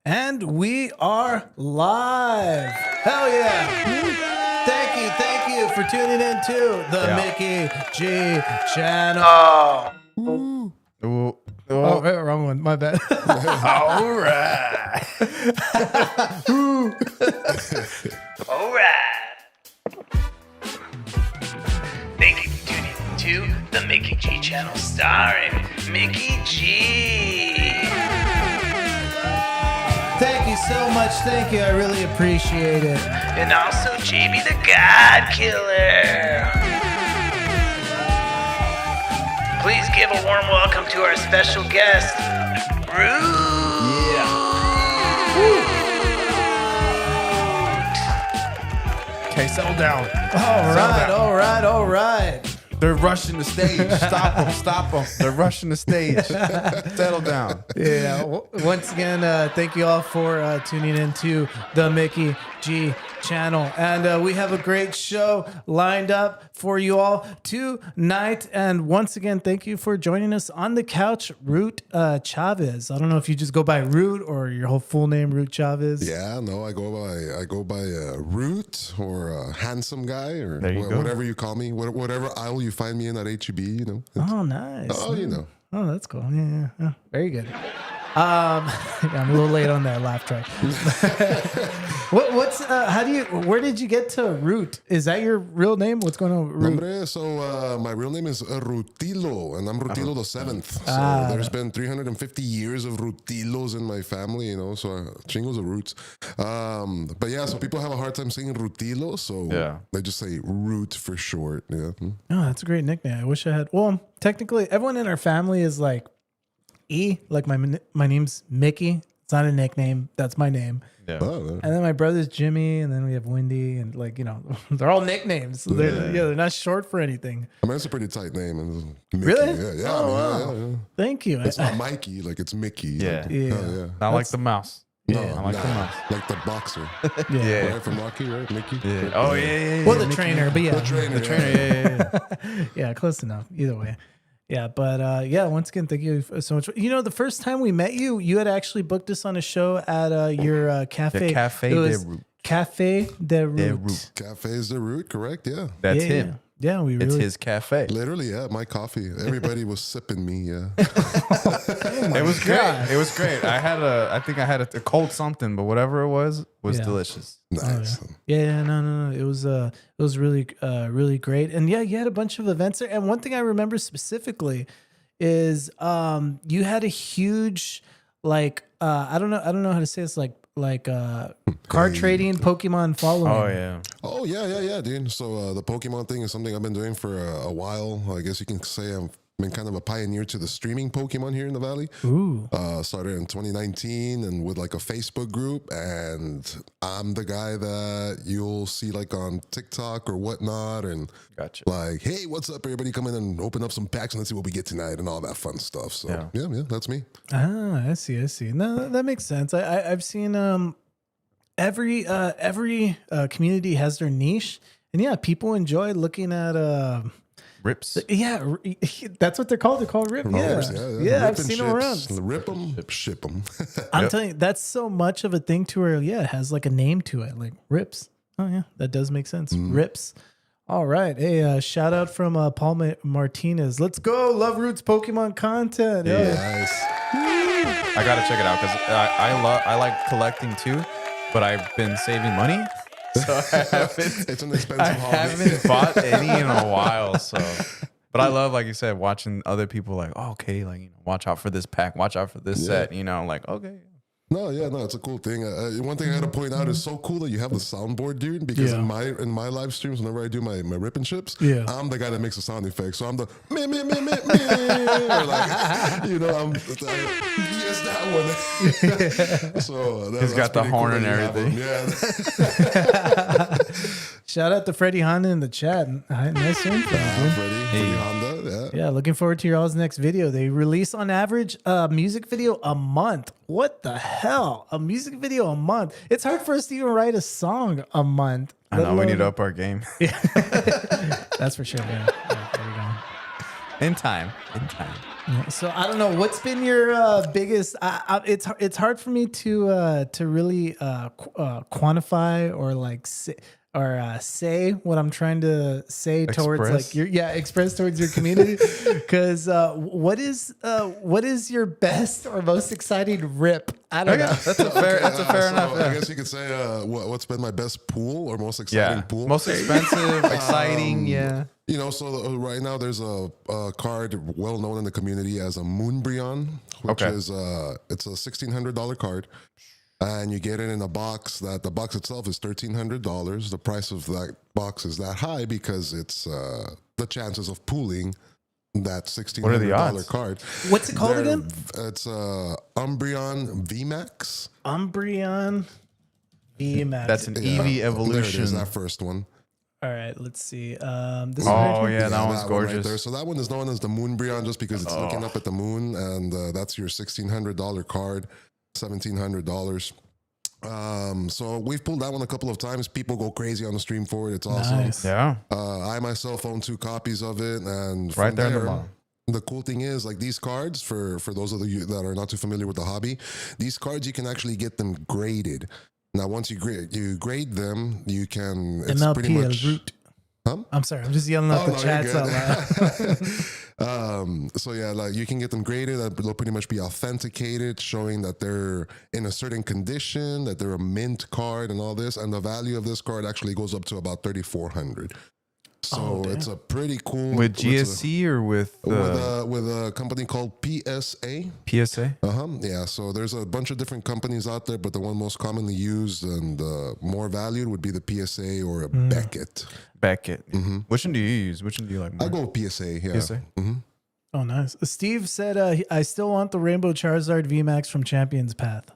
And we are live. Hell yeah. Thank you for tuning in to the Mickey G channel. Ooh. Oh, wrong one. My bad. All right. All right. Thank you for tuning in to the Mickey G channel starring Mickey G. Thank you so much. Thank you. I really appreciate it. And also JB the God Killer. Please give a warm welcome to our special guest, Root. Okay, settle down. All right. They're rushing the stage. Stop them. They're rushing the stage. Settle down. Yeah. Once again, thank you all for tuning in to the Mickey G channel. And we have a great show lined up for you all tonight. And once again, thank you for joining us on the couch, Root Chavez. I don't know if you just go by Root or your whole full name, Root Chavez. Yeah, no, I go by Root or Handsome Guy or There you go. whatever you call me, whatever aisle you find me in at HEB, you know. Oh, nice. Oh, you know. Oh, that's cool. Yeah. Very good. Yeah, I'm a little late on that laugh track. Where did you get to Root? Is that your real name? What's going on with Root? Hombre, so my real name is Rutilo, and I'm Rutilo the seventh. So there's been 350 years of Rutilos in my family, you know. So chingos of roots. But yeah, so people have a hard time saying Rutilo, so they just say Root for short. Yeah. Oh, that's a great nickname. I wish I had. Well, technically, everyone in our family is like E. Like my name's Mickey. It's not a nickname. That's my name. Yeah. Oh, And then my brother's Jimmy, and then we have Wendy, and like, you know, they're all nicknames. So they're not short for anything. I mean, it's a pretty tight name. And Mickey, Really? Yeah. Oh, wow. Thank you. It's not Mikey, like it's Mickey. Yeah. Yeah. Not like the mouse. No, I like the mouse. like the boxer. Yeah. Right from Rocky, right? Mickey? Yeah. Oh, yeah. Well, the trainer, but yeah. The trainer. Yeah. Yeah, close enough. Either way. Yeah, but yeah, once again, thank you so much. You know, the first time we met you, you had actually booked us on a show at your cafe. The Cafe It was de Root. Cafe de Root. De Root. Cafe is the root, correct? Yeah. That's Yeah. him. Yeah, we It's really. his cafe. Literally, yeah, my coffee. Everybody was sipping me, yeah. It was great. It was great. I think I had a cold something, but whatever it was Yeah. delicious. Nice. Yeah, no. It was really great. And yeah, you had a bunch of events there. And one thing I remember specifically is you had a huge I don't know how to say this, card trading, Pokemon following. Oh, yeah. Oh, yeah, dude. So the Pokemon thing is something I've been doing for a while. I guess you can say I've been kind of a pioneer to the streaming Pokemon here in the Valley. Ooh. Started in 2019 and with like a Facebook group, and I'm the guy that you'll see like on TikTok or whatnot, and Gotcha. like, hey, what's up, everybody? Come in and open up some packs and let's see what we get tonight and all that fun stuff. So yeah, that's me. Ah, I see. No, that makes sense. I've seen every community has their niche, and yeah, people enjoy looking at Rips. yeah, that's what they're called. They're called rip. Yeah, Rip I've and seen them around. ships. Rip them, ship them. I'm telling you, that's so much of a thing to where it has like a name to it, like rips. Oh yeah, that does make sense. Rips. All right. Hey, shout out from Paul Martinez. Let's go. Love Roots Pokemon content. Yeah. Nice. I gotta check it out because I like collecting too, but I've been saving money, so It's an expensive hobby. haven't bought any in a while. So, but I love, like you said, watching other people like, oh, okay, like, you know, watch out for this pack, watch out for this set. You know, like, okay. No, it's a cool thing. One thing I had to point out is so cool that you have the soundboard, dude. Because in my live streams, whenever I do my rip and ships, I'm the guy that makes the sound effects. So I'm the me, or like, you know, yes, that one. So He's got the pretty horn cool and that you everything. have them. Yeah, Shout out to Freddie Honda in the chat. Nice info, dude. Freddie Honda. Yeah, looking forward to your all's next video. They release on average a music video a month. What the hell? A music video a month? It's hard for us to even write a song a month. I know we need to up our game. That's for sure. Yeah, there we go. In time. So I don't know what's been your biggest. It's hard for me to really quantify or like say what I'm trying to say towards like express towards your community. Because what is your best or most exciting rip? I don't know. That's a fair enough. I guess you could say what's been my best pool or most exciting pool. Most expensive, exciting. Yeah. You know, so right now there's a card well known in the community as a Moonbryon, which is it's a $1,600 card, and you get it in a box. That the box itself is $1,300. The price of that box is that high because it's the chances of pooling that $1,600 card. What's it called again? It's Umbreon VMAX. Umbreon VMAX. That's an Eevee evolution. There it is, that first one. All right, let's see. This that one's gorgeous. Right there. So that one is known as the Moonbryon just because it's looking up at the moon, and that's your $1,600 card, $1,700. So we've pulled that one a couple of times. People go crazy on the stream for it. It's awesome. Nice. Yeah. I myself own 2 copies of it, and Right there in the bottom. The cool thing is, like these cards, for those of you that are not too familiar with the hobby, these cards you can actually get them graded. Now, once you grade them, you can. It's MLP pretty much. root. Huh? I'm sorry. I'm just yelling out the chats out loud. So yeah, like you can get them graded. They'll pretty much be authenticated, showing that they're in a certain condition, that they're a mint card, and all this. And the value of this card actually goes up to about $3,400. So it's a pretty cool with GSC or with a company called PSA. PSA. Yeah. So there's a bunch of different companies out there, but the one most commonly used and more valued would be the PSA or a Beckett. Mm-hmm. Which one do you use? Which one do you like more? I go with PSA. Yeah. PSA. Mm-hmm. Oh, nice. Steve said, I still want the Rainbow Charizard VMAX from Champions Path.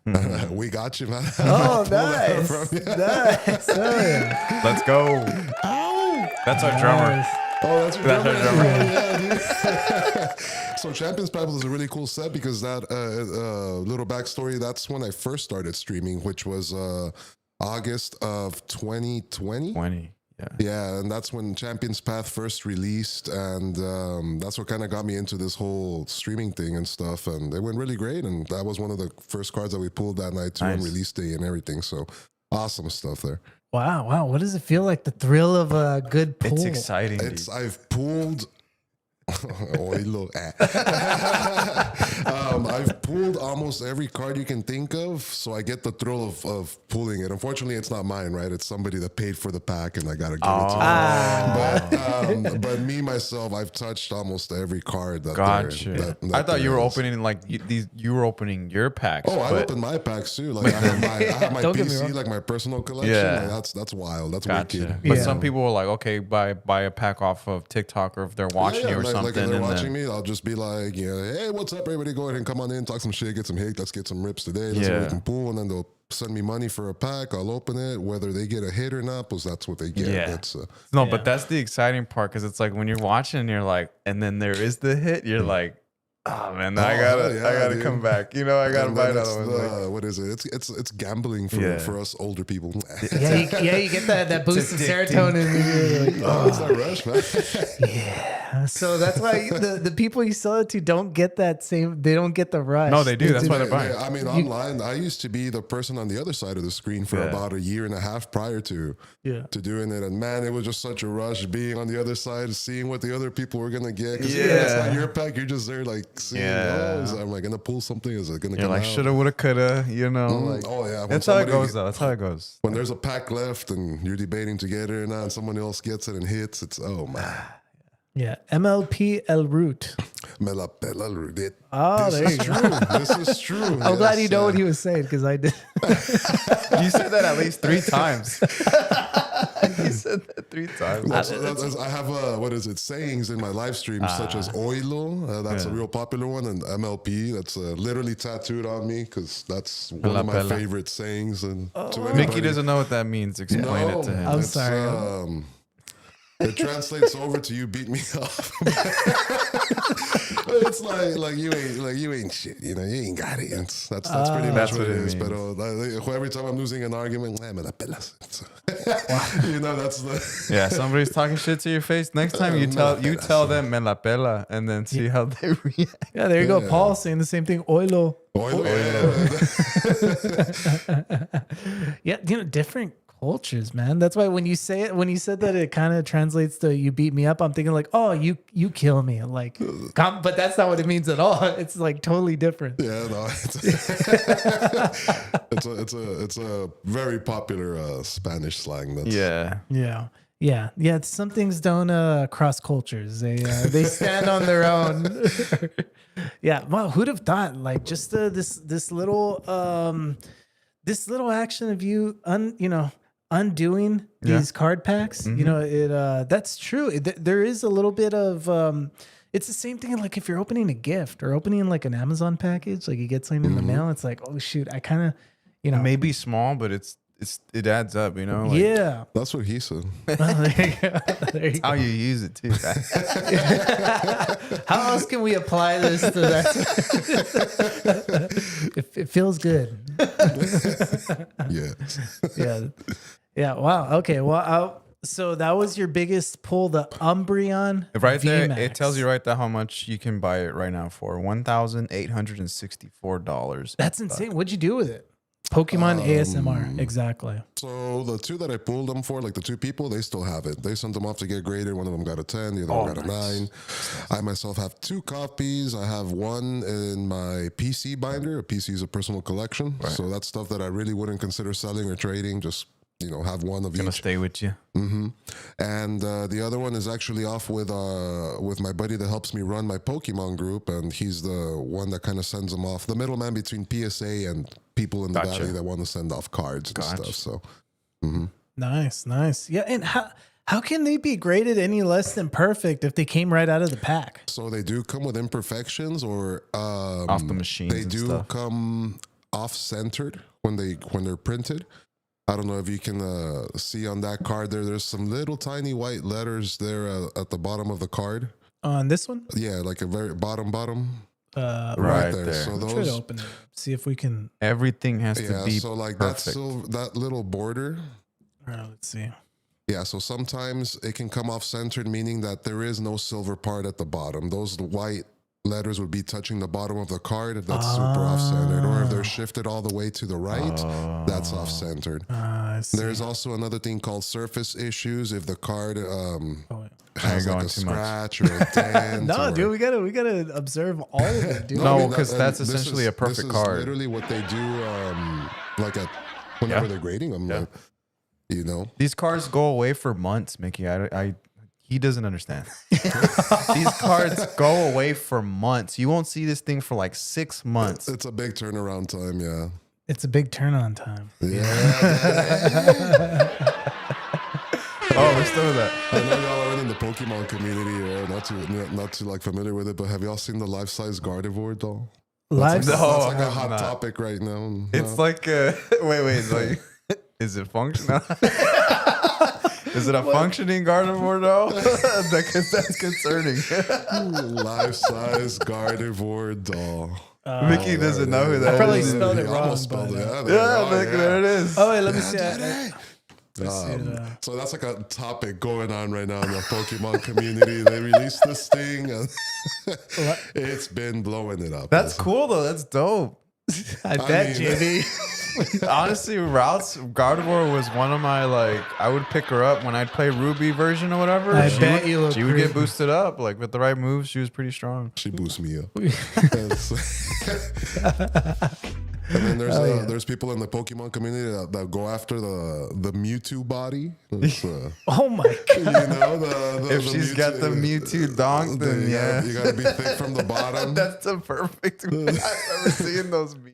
We got you, man. Oh, nice. Nice. Oh, yeah. Let's go. That's our drummer. Nice. Oh, that's your drummer. Yeah. Yeah, so Champions Path was a really cool set because that little backstory, that's when I first started streaming, which was August of 2020. Yeah, and that's when Champions Path first released, and that's what kind of got me into this whole streaming thing and stuff, and it went really great, and that was one of the first cards that we pulled that night too on release day and everything, so awesome stuff there. Wow. What does it feel like? The thrill of a good pull. It's exciting. I've pulled. I've pulled almost every card you can think of, so I get the thrill of pulling it. Unfortunately, it's not mine, right? It's somebody that paid for the pack, and I gotta give it to them. But me myself, I've touched almost every card. That I thought you were opening you were opening your packs. Oh, I opened my packs too. Like I have my PC, like my personal collection. Yeah. Like, that's wild. That's wicked. But some people were like, okay, buy a pack off of TikTok, or if they're watching you or something. Like if they're watching me, I'll just be like, hey, what's up, everybody? Go ahead and come on in, talk some shit, get some hate. Let's get some rips today. Let's see what we can pull, and then they'll send me money for a pack. I'll open it, whether they get a hit or not, because that's what they get. Yeah. But that's the exciting part, because it's like when you're watching, you're like, and then there is the hit. You're like, oh man, I gotta come back. I gotta buy another one. What is it? It's gambling for us older people. You get that boost of serotonin. It's that rush, man. Yeah. So that's why the people you sell it to don't get that same. They don't get the rush. No, they do. That's why they're buying. I mean, online, I used to be the person on the other side of the screen for about a year and a half prior to doing it, and man, it was just such a rush being on the other side, seeing what the other people were gonna get. Because it's not your pack. You're just there like. Am I gonna pull something? Is it gonna come out? Shoulda, woulda, coulda, That's how it goes, though. That's how it goes. When there's a pack left and you're debating to get it or not, and someone else gets it and hits, it's man. Yeah, MLP El Root. Oh, there you go. This is true. I'm glad you know what he was saying, because I did. You said that at least 3 times. You said that 3 times. I have sayings in my live streams such as Oilo, that's a real popular one, and MLP, that's literally tattooed on me because that's one of my favorite sayings. And to anybody, Mickey doesn't know what that means. Explain it to him. I'm sorry. It translates over to you beat me up. It's like you ain't shit. You know, you ain't got it. That's pretty much what it is. But every time I'm losing an argument, me la pelas. You know, that's the Yeah, somebody's talking shit to your face. Next time you tell them me la pela, and then see how they react. Yeah, there you go. Paul saying the same thing. Oilo. Yeah, you know, different cultures, man. That's why when you say it, when you said that it kind of translates to "you beat me up," I'm thinking like, "Oh, you kill me," like, but that's not what it means at all. It's like totally different. Yeah, no, it's a very popular Spanish slang. That's, Yeah. Some things don't cross cultures. They stand on their own. Yeah. Well, who'd have thought? Like just this little action of you undoing these card packs. You know, it that's true. There is a little bit of it's the same thing like if you're opening a gift or opening like an Amazon package, like you get something in the mail. It's like, oh shoot, I kind of, you know, maybe small, but it adds up, you know? Like, yeah. That's what he said. Well, there you go. There you how go. you use it too. How else can we apply this to that? It feels good. Yeah. Yeah. Wow. Okay. Well, so that was your biggest pull, the Umbreon. Right there, VMAX. it tells you right there how much you can buy it right now for $1,864. That's insane. What'd you do with it? Pokemon ASMR. Exactly. So the two that I pulled them for, like the two people, they still have it. They sent them off to get graded. One of them got a 10, the other one got a 9. I myself have 2 copies. I have one in my PC binder. A PC is a personal collection. Right. So that's stuff that I really wouldn't consider selling or trading. Just, you know, have one of Gonna each. stay with you. And the other one is actually off with my buddy that helps me run my Pokemon group, and he's the one that kind of sends them off, the middleman between PSA and people in the valley that want to send off cards and stuff. So, Nice. Yeah. And how can they be graded any less than perfect if they came right out of the pack? so they do come with imperfections, or Off the machines they and do stuff. come off centered when they're printed. I don't know if you can see on that card there. There's some little tiny white letters there at the bottom of the card. On this one? Yeah, like a very bottom. Right there. So Try to those, open it. See if we can. Everything has to be so like perfect. that little border. All right, let's see. Yeah, so sometimes it can come off centered, meaning that there is no silver part at the bottom. Those white letters would be touching the bottom of the card if that's super off centered, or if they're shifted all the way to the right, that's off centered. I see. There's also another thing called surface issues. If the card has You're like going a too much. scratch or a dent. No, or, dude, we gotta observe all of it, dude. No, I mean, 'cause and that's this essentially a perfect this is card. Literally what they do, like whenever they're grading them. Like, you know, These cards go away for months, Mickey. He doesn't understand. These cards go away for months. You won't see this thing for like 6 months. it's a big turnaround time. Yeah. It's a big turn on time. Yeah. Oh, we're still with that. I know y'all are in the Pokemon community, not too like familiar with it, but have y'all seen the life-size Gardevoir doll? Live. No. That's like I a have hot not. topic right now. It's like, wait, like, is it functional? Is it a functioning Gardevoir though? That's concerning. Life-size Gardevoir doll. Mickey doesn't know who that is. I probably spelled it You wrong. almost spelled but, it. Yeah, Mickey, there it is. Oh, wait, let me see. So that's like a topic going on right now in the Pokemon community. They released this thing, and it's been blowing it up. That's cool though. That's dope. I bet, mean- JB. Honestly, Routes Gardevoir was one of my I would pick her up when I'd play Ruby version or whatever. I bet you look she would get crazy. boosted up with the right moves. She was pretty strong. She boosts me up. And then there's people in the Pokemon community that go after the Mewtwo body. It's, Oh my god. you know, the If she's got the Mewtwo donk, then you gotta be thick from the bottom. That's the perfect. I've never seen those memes.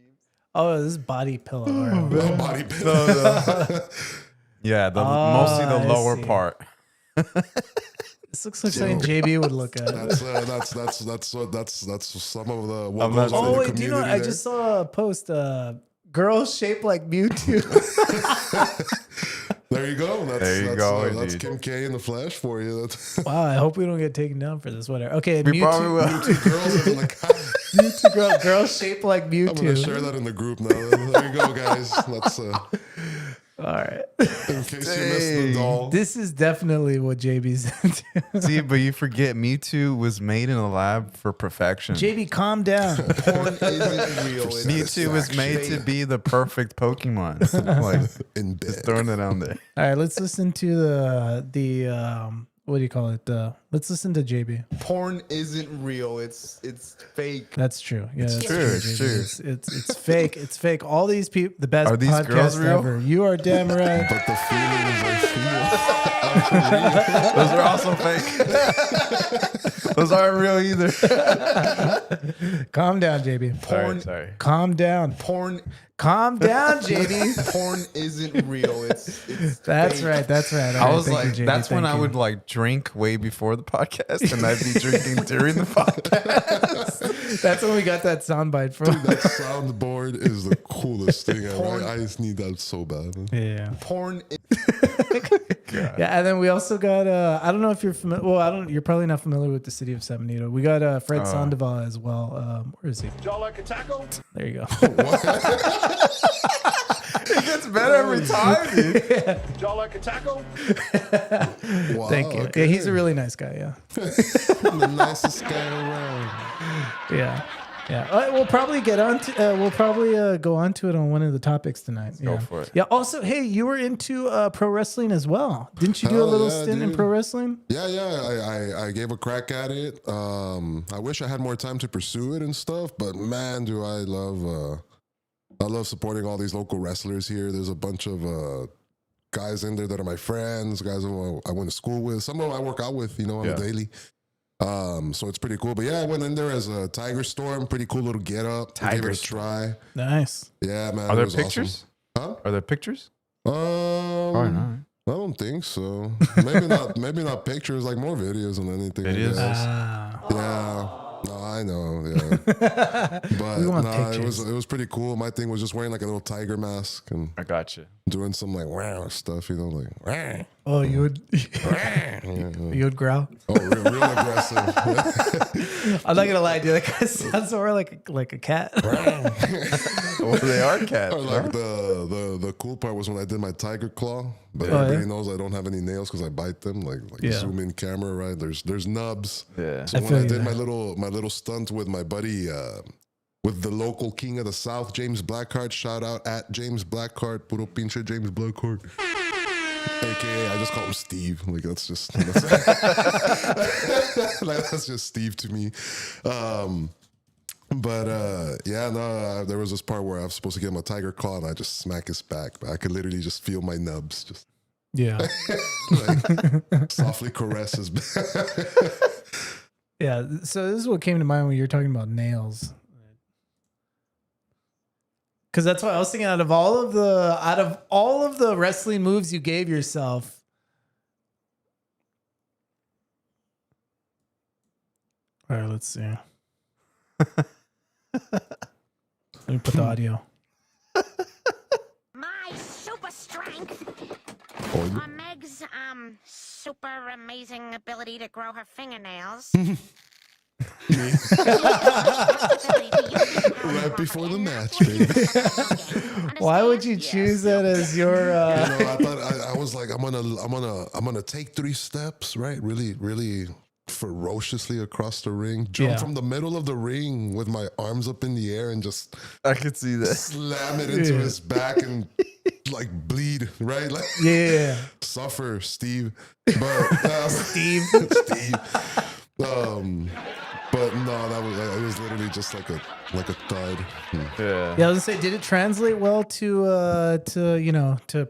Oh, this is body pillow. All right. The body pillow. Yeah, mostly the I lower see. part. This looks like something JB would look at. That's some of the what I'm goes not- on in Oh the wait, do you know? community I there. just saw a post. Girl shaped like Mewtwo. There you go. That's dude. Kim K in the flesh for you. That's Wow, I hope we don't get taken down for this. Whatever. Okay, We probably will. girls in the Mewtwo girls shaped like I'm gonna Mewtwo. share that in the group now. There you go, guys. Let's All right. in case you missed the doll. This is definitely what JB's into. See, but you forget Mewtwo was made in a lab for perfection. JB, calm down. Porn isn't real. It's Mewtwo was made to be the perfect Pokemon. Like, In bed. just throwing it on there. All right, let's listen to the what do you call it? Let's listen to JB. porn isn't real. It's fake. That's true. Yeah, that's true, it's JB. true. It's fake. It's fake. All these people, the best Are these girls podcast real? ever. You are damn right. But the feelings I feel. Those are also fake. Those aren't real either. Calm down, JB. Porn. Sorry. Calm down. Porn. Calm down, JB. Porn isn't real. It's That's fake. right. That's right. All I right, was thank like, you, JB. that's when Thank I you. would like drink way before the podcast, and I'd be drinking during the podcast. That's when we got that soundbite from. That soundboard is the coolest thing ever. I just need that so bad. Yeah. Porn. Yeah, and then we also got I don't know if you're familiar. Well, you're probably not familiar with the city of San Benito. We got Fred Sandoval as well. Where is he? Y'all like a taco? There you go. It gets better every time, dude. Y'all like a taco? Wow, Thank you. okay. Yeah, he's a really nice guy. Yeah. The nicest guy around. Yeah. Yeah, we'll probably get on to. We'll probably go on to it on one of the topics tonight. go for it. Yeah. Also, hey, you were into pro wrestling as well, didn't you? Do a Hell little yeah, stint in dude. pro wrestling. Yeah. I gave a crack at it. I wish I had more time to pursue it and stuff, but man, do I love supporting all these local wrestlers here. There's a bunch of guys in there that are my friends, guys who I went to school with. Some of them I work out with, on a daily. So it's pretty cool. But yeah, I went in there as a Tiger Storm. Pretty cool little get up. Gave it a try. Nice. Yeah, man. Are it there was pictures? Awesome. Are there pictures? Huh? Probably not. I don't think so. Maybe not. Maybe not pictures. Like more videos than anything. I Videos? guess. Ah. Yeah. No, I know. Yeah. But We want it pictures. was pretty cool. My thing was just wearing like a little tiger mask and I got you. doing some like wow stuff. Like wow. Oh, you would. You would growl. Oh, real aggressive. I'm not gonna lie, dude. That guy sounds more like a cat. Well, they are cats. Or huh? like the cool part was when I did my tiger claw, but Oh, everybody yeah? knows I don't have any nails because I bite them. Like Yeah. zoom in camera, right? There's nubs. Yeah. So I when feel I you did there. my little stunt with my buddy, with the local king of the South, James Blackheart. Shout out at James Blackheart, puro pinche James Blackheart. AKA, I just call him Steve. Like that's just that's just Steve to me. There was this part where I was supposed to get him a tiger claw and I just smack his back, but I could literally just feel my nubs just Yeah. like softly caress his back. Yeah. So this is what came to mind when you were talking about nails. Because that's what I was thinking. Out of all of the wrestling moves you gave yourself, all right, let's see. Let me put the audio. My super strength. Oh, Meg's super amazing ability to grow her fingernails. right before the match, baby. Why would you choose that as your? I thought I was like, I'm gonna take 3 steps, right? Really ferociously across the ring, jump from the middle of the ring with my arms up in the air and just I could see that. slam it into his back and like bleed, right? Like Yeah. suffer, Steve. But Steve. Steve. But no, it was literally just like a thud. Yeah. Yeah, I was gonna say, did it translate well to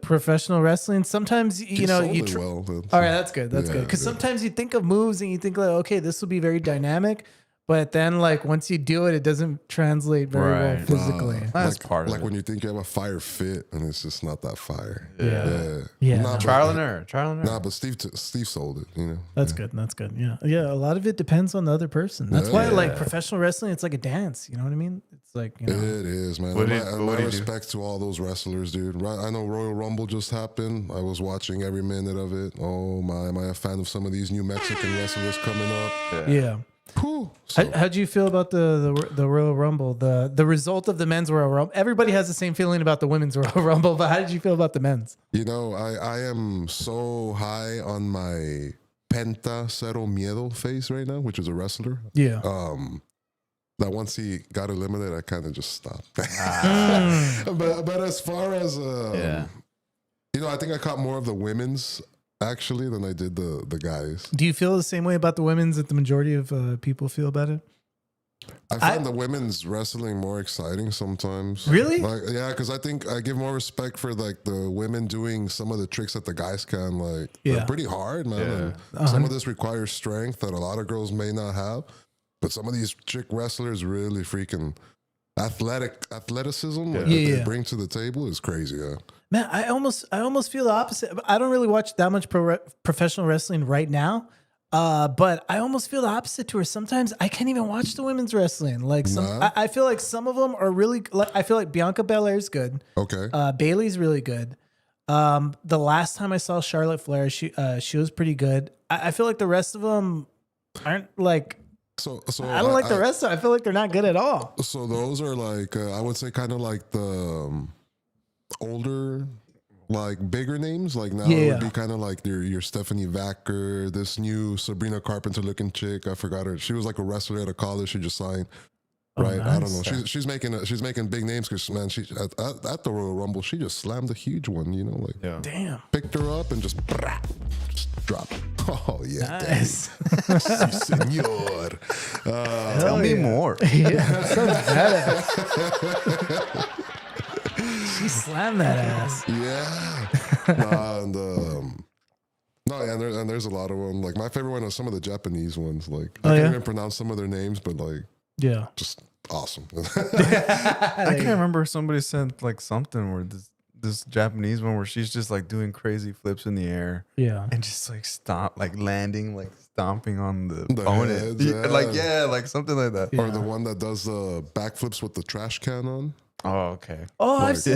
professional wrestling? Sometimes He all sold right, it well. that's good. That's Yeah, good. Because yeah. sometimes you think of moves and you think like, okay, this will be very dynamic, but then like once you do it, it doesn't translate very well Right. physically. That's like, part of like it. when you think you have a fire fit and it's just not that fire. Yeah. Nah, Trial but, and error. Trial and error. Nah, but Steve sold it. You know. That's good. That's good. Yeah. Yeah. A lot of it depends on the other person. That's why like Yeah. professional wrestling, it's like a dance. You know what I mean? It's like, you know. It is, man. What And do you- my what do you do? respect to all those wrestlers, dude. Right, I know Royal Rumble just happened. I was watching every minute of it. Oh my, am I a fan of some of these new Mexican wrestlers coming up? Yeah. Whew. So, How'd you feel about the Royal Rumble? The result of the men's Royal Rumble? Everybody has the same feeling about the women's Royal Rumble, but how did you feel about the men's? you know, I am so high on my Penta Cero Miedo face right now, which is a wrestler. Yeah. That once he got eliminated, I kind of just stopped. Ah. but as far as Yeah. you know, I think I caught more of the women's actually than I did the guys. Do you feel the same way about the women's that the majority of people feel about it? I find the women's wrestling more exciting sometimes. Really? Like, yeah, because I think I give more respect for like the women doing some of the tricks that the guys can. Like, Yeah. they're pretty hard, man. Yeah. And some of this requires strength that a lot of girls may not have. But some of these chick wrestlers really freaking athleticism like, that Yeah. they bring to the table is crazy. Yeah. Man, I almost feel the opposite. I don't really watch that much professional wrestling right now. But I almost feel the opposite to her. Sometimes I can't even watch the women's wrestling. Like Nah. I feel like some of them are really. Like, I feel like Bianca Belair's good. Okay. Bailey's really good. The last time I saw Charlotte Flair, she was pretty good. I feel like the rest of them aren't like. So I don't like the rest of them. I feel like they're not good at all. So those are like I would say kind of like the older, like bigger names. Like now it Yeah. would be kind of like your Stephanie Vacker, this new Sabrina Carpenter looking chick. I forgot her. She was like a wrestler at a college. She just signed. Right, I don't know. She's making big names because man, she at the Royal Rumble she just slammed a huge one. You know, like Yeah. Damn. picked her up and just drop. Oh yeah, Nice. daddy. Si, senor. Tell me more. Yeah, that sounds badass. She slammed that ass. Yeah. And no, yeah, and there's a lot of them. Like my favorite one are some of the Japanese ones. Like I can't even pronounce some of their names, but like Yeah. just awesome. I can't remember somebody sent like something where this Japanese one where she's just like doing crazy flips in the air Yeah. and just like landing, like stomping on the The opponent. heads, Yeah, yeah. like something like that. Or the one that does backflips with the trash can on. Oh, okay. Oh, I've seen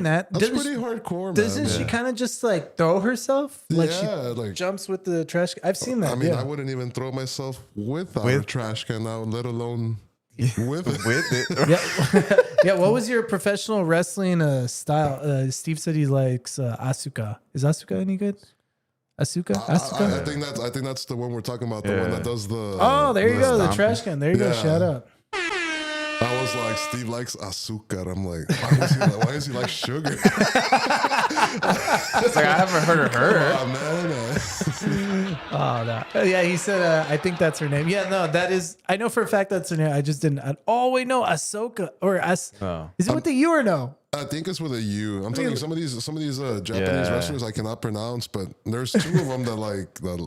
that. That's Doesn't pretty hardcore, man. Doesn't she kind of just like throw herself? Like Yeah, she like- jumps with the trash. I've seen that. I mean, yeah. I wouldn't even throw myself without a trash can out, let alone with it. With it. Yeah. Yeah. What was your professional wrestling style? Steve said he likes Asuka. Is Asuka any good? Asuka? Asuka? I think that's the one we're talking about. The one that does the. Oh, there you go. The stomping. trash can. There you go. Yeah. Shout out. I was like, Steve likes azúcar. I'm like, why is he like sugar? It's like I haven't heard of her. Oh, man. Oh, no. Yeah, he said, I think that's her name. Yeah, no, that is, I know for a fact that's her name. I just didn't. Oh, wait, no, Ahsoka. Or Is it with the U or no? I think it's with a U. I'm telling you, some of these Japanese Yeah. wrestlers I cannot pronounce, but there's two of them that like that.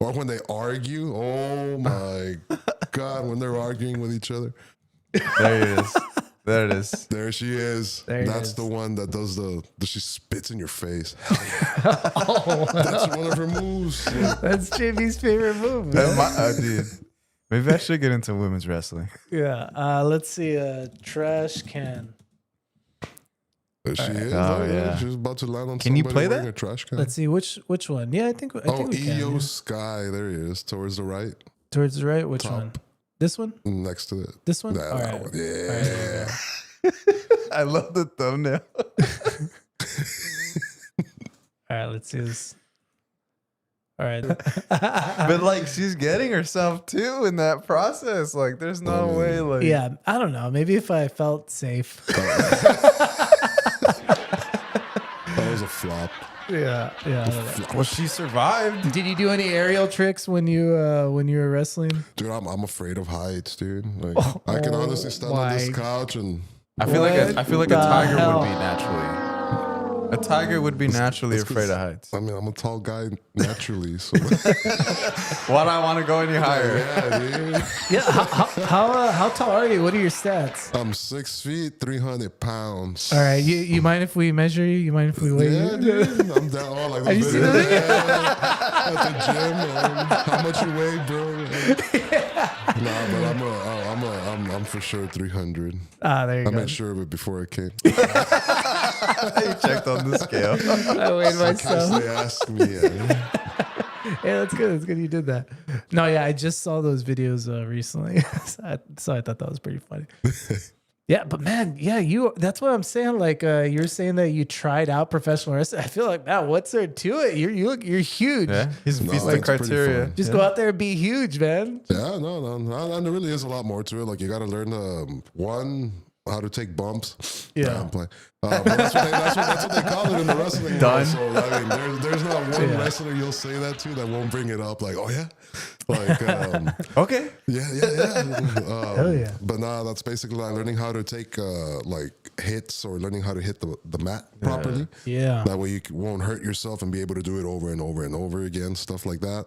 Or when they argue, oh my god, when they're arguing with each other. There it is. There it is. There she is. There it That's is. the one that does she spits in your face. Hell yeah. That's one of her moves. That's JB's favorite move. Man. That might, dude. Maybe I should get into women's wrestling. Yeah. Let's see. Trash can. There she is. Oh, yeah. She's about to land on Can you somebody play wearing that? a trash can. Let's see which one. Yeah, I think we Oh, can. Io Yeah. Sky. There he is, towards the right, Towards the right. Which Top. one? This one? next to it. This one? Nah, All that right. one. Yeah. I love the thumbnail. All right. Let's see this. All right. But like she's getting herself too in that process. Like there's no way like Yeah, I don't know. Maybe if I felt safe. That was a flop. Yeah. I don't know. Well, she survived. Did you do any aerial tricks when you were wrestling? Dude, I'm afraid of heights, dude. Like, I can honestly stand on this my- couch and I feel like a What tiger the hell? would be naturally. A tiger would be naturally That's 'cause, afraid of heights. I mean, I'm a tall guy naturally, so Why do I want to go any higher? yeah, dude. Yeah. How tall are you? What are your stats? I'm 6 feet, 300 pounds. All right. You mind if we measure you? You mind if we weigh Yeah, you? dude. I'm down. Oh, like Have you those seen videos, that? at the gym. How much you weigh, bro? Nah, but I'm for sure 300. Ah, there you I go. made sure of it before I came. You checked on the scale. I weighed In case myself. they ask me. Yeah. Yeah, that's good. That's good. You did that. No, yeah, I just saw those videos recently, so I thought that was pretty funny. Yeah, but man, yeah, that's what I'm saying. Like you're saying that you tried out professional wrestling. I feel like, man, what's there to it? You're huge. Yeah, he's No, the it's pretty criteria. fun. Just go out there and be huge, man. Yeah, no. And there really is a lot more to it. Like you got to learn how to take bumps. Yeah. Nah, I'm playing. But that's what they call it in the wrestling Done. world. So I mean, there's not one wrestler you'll say that to that won't bring it up. Like, oh yeah, like Okay. yeah. Hell yeah. But nah, that's basically like learning how to take like hits or learning how to hit the mat properly. Yeah. That way you won't hurt yourself and be able to do it over and over and over again, stuff like that.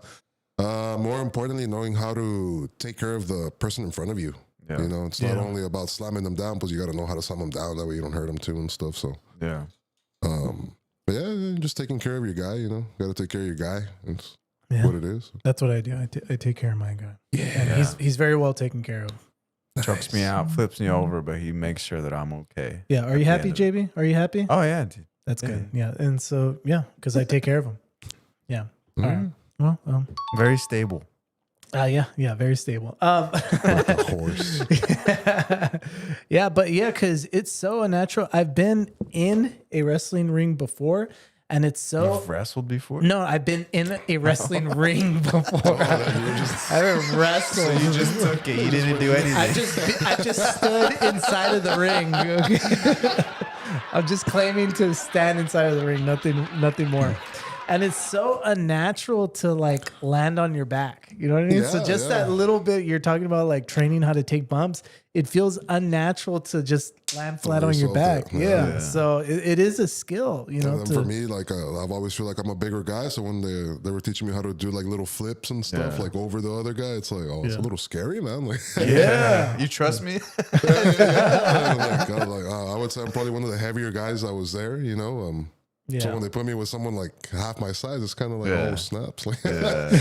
More importantly, knowing how to take care of the person in front of you. Yeah. You know, it's not only about slamming them down, but you got to know how to slam them down. That way you don't hurt them too and stuff. So, Yeah. but yeah, just taking care of your guy, you know, got to take care of your guy. It's Yeah. what it is. That's what I do. I take care of my guy. Yeah. And he's very well taken care of. Chokes me out, flips me over, but he makes sure that I'm okay. Yeah. Are you happy, JB? Are you happy? Oh yeah, dude. That's good. Yeah. And so, yeah, because I take care of him. Yeah. All right. Well, Very stable. yeah, very stable. Like a horse. Yeah, but yeah, because it's so unnatural. I've been in a wrestling ring before, and it's so. You've wrestled before? No, I've been in a wrestling ring before. I haven't wrestled. You just took it. You didn't do anything. I just stood inside of the ring. Okay? I'm just claiming to stand inside of the ring, nothing more. And it's so unnatural to like land on your back. You know what I mean? So Yeah, just yeah. that little bit you're talking about, like training how to take bumps, it feels unnatural to just land flat on your yourself back. there. Yeah. Yeah. So it is a skill, you know. And then for me, like I've always feel like I'm a bigger guy. So when they were teaching me how to do like little flips and stuff, like over the other guy, it's like, oh, it's a little scary, man. Like, Yeah. You trust me? I would say I'm probably one of the heavier guys that was there. You know, Yeah. so when they put me with someone like half my size, it's kind of like, Yeah. oh snaps, like, Yeah.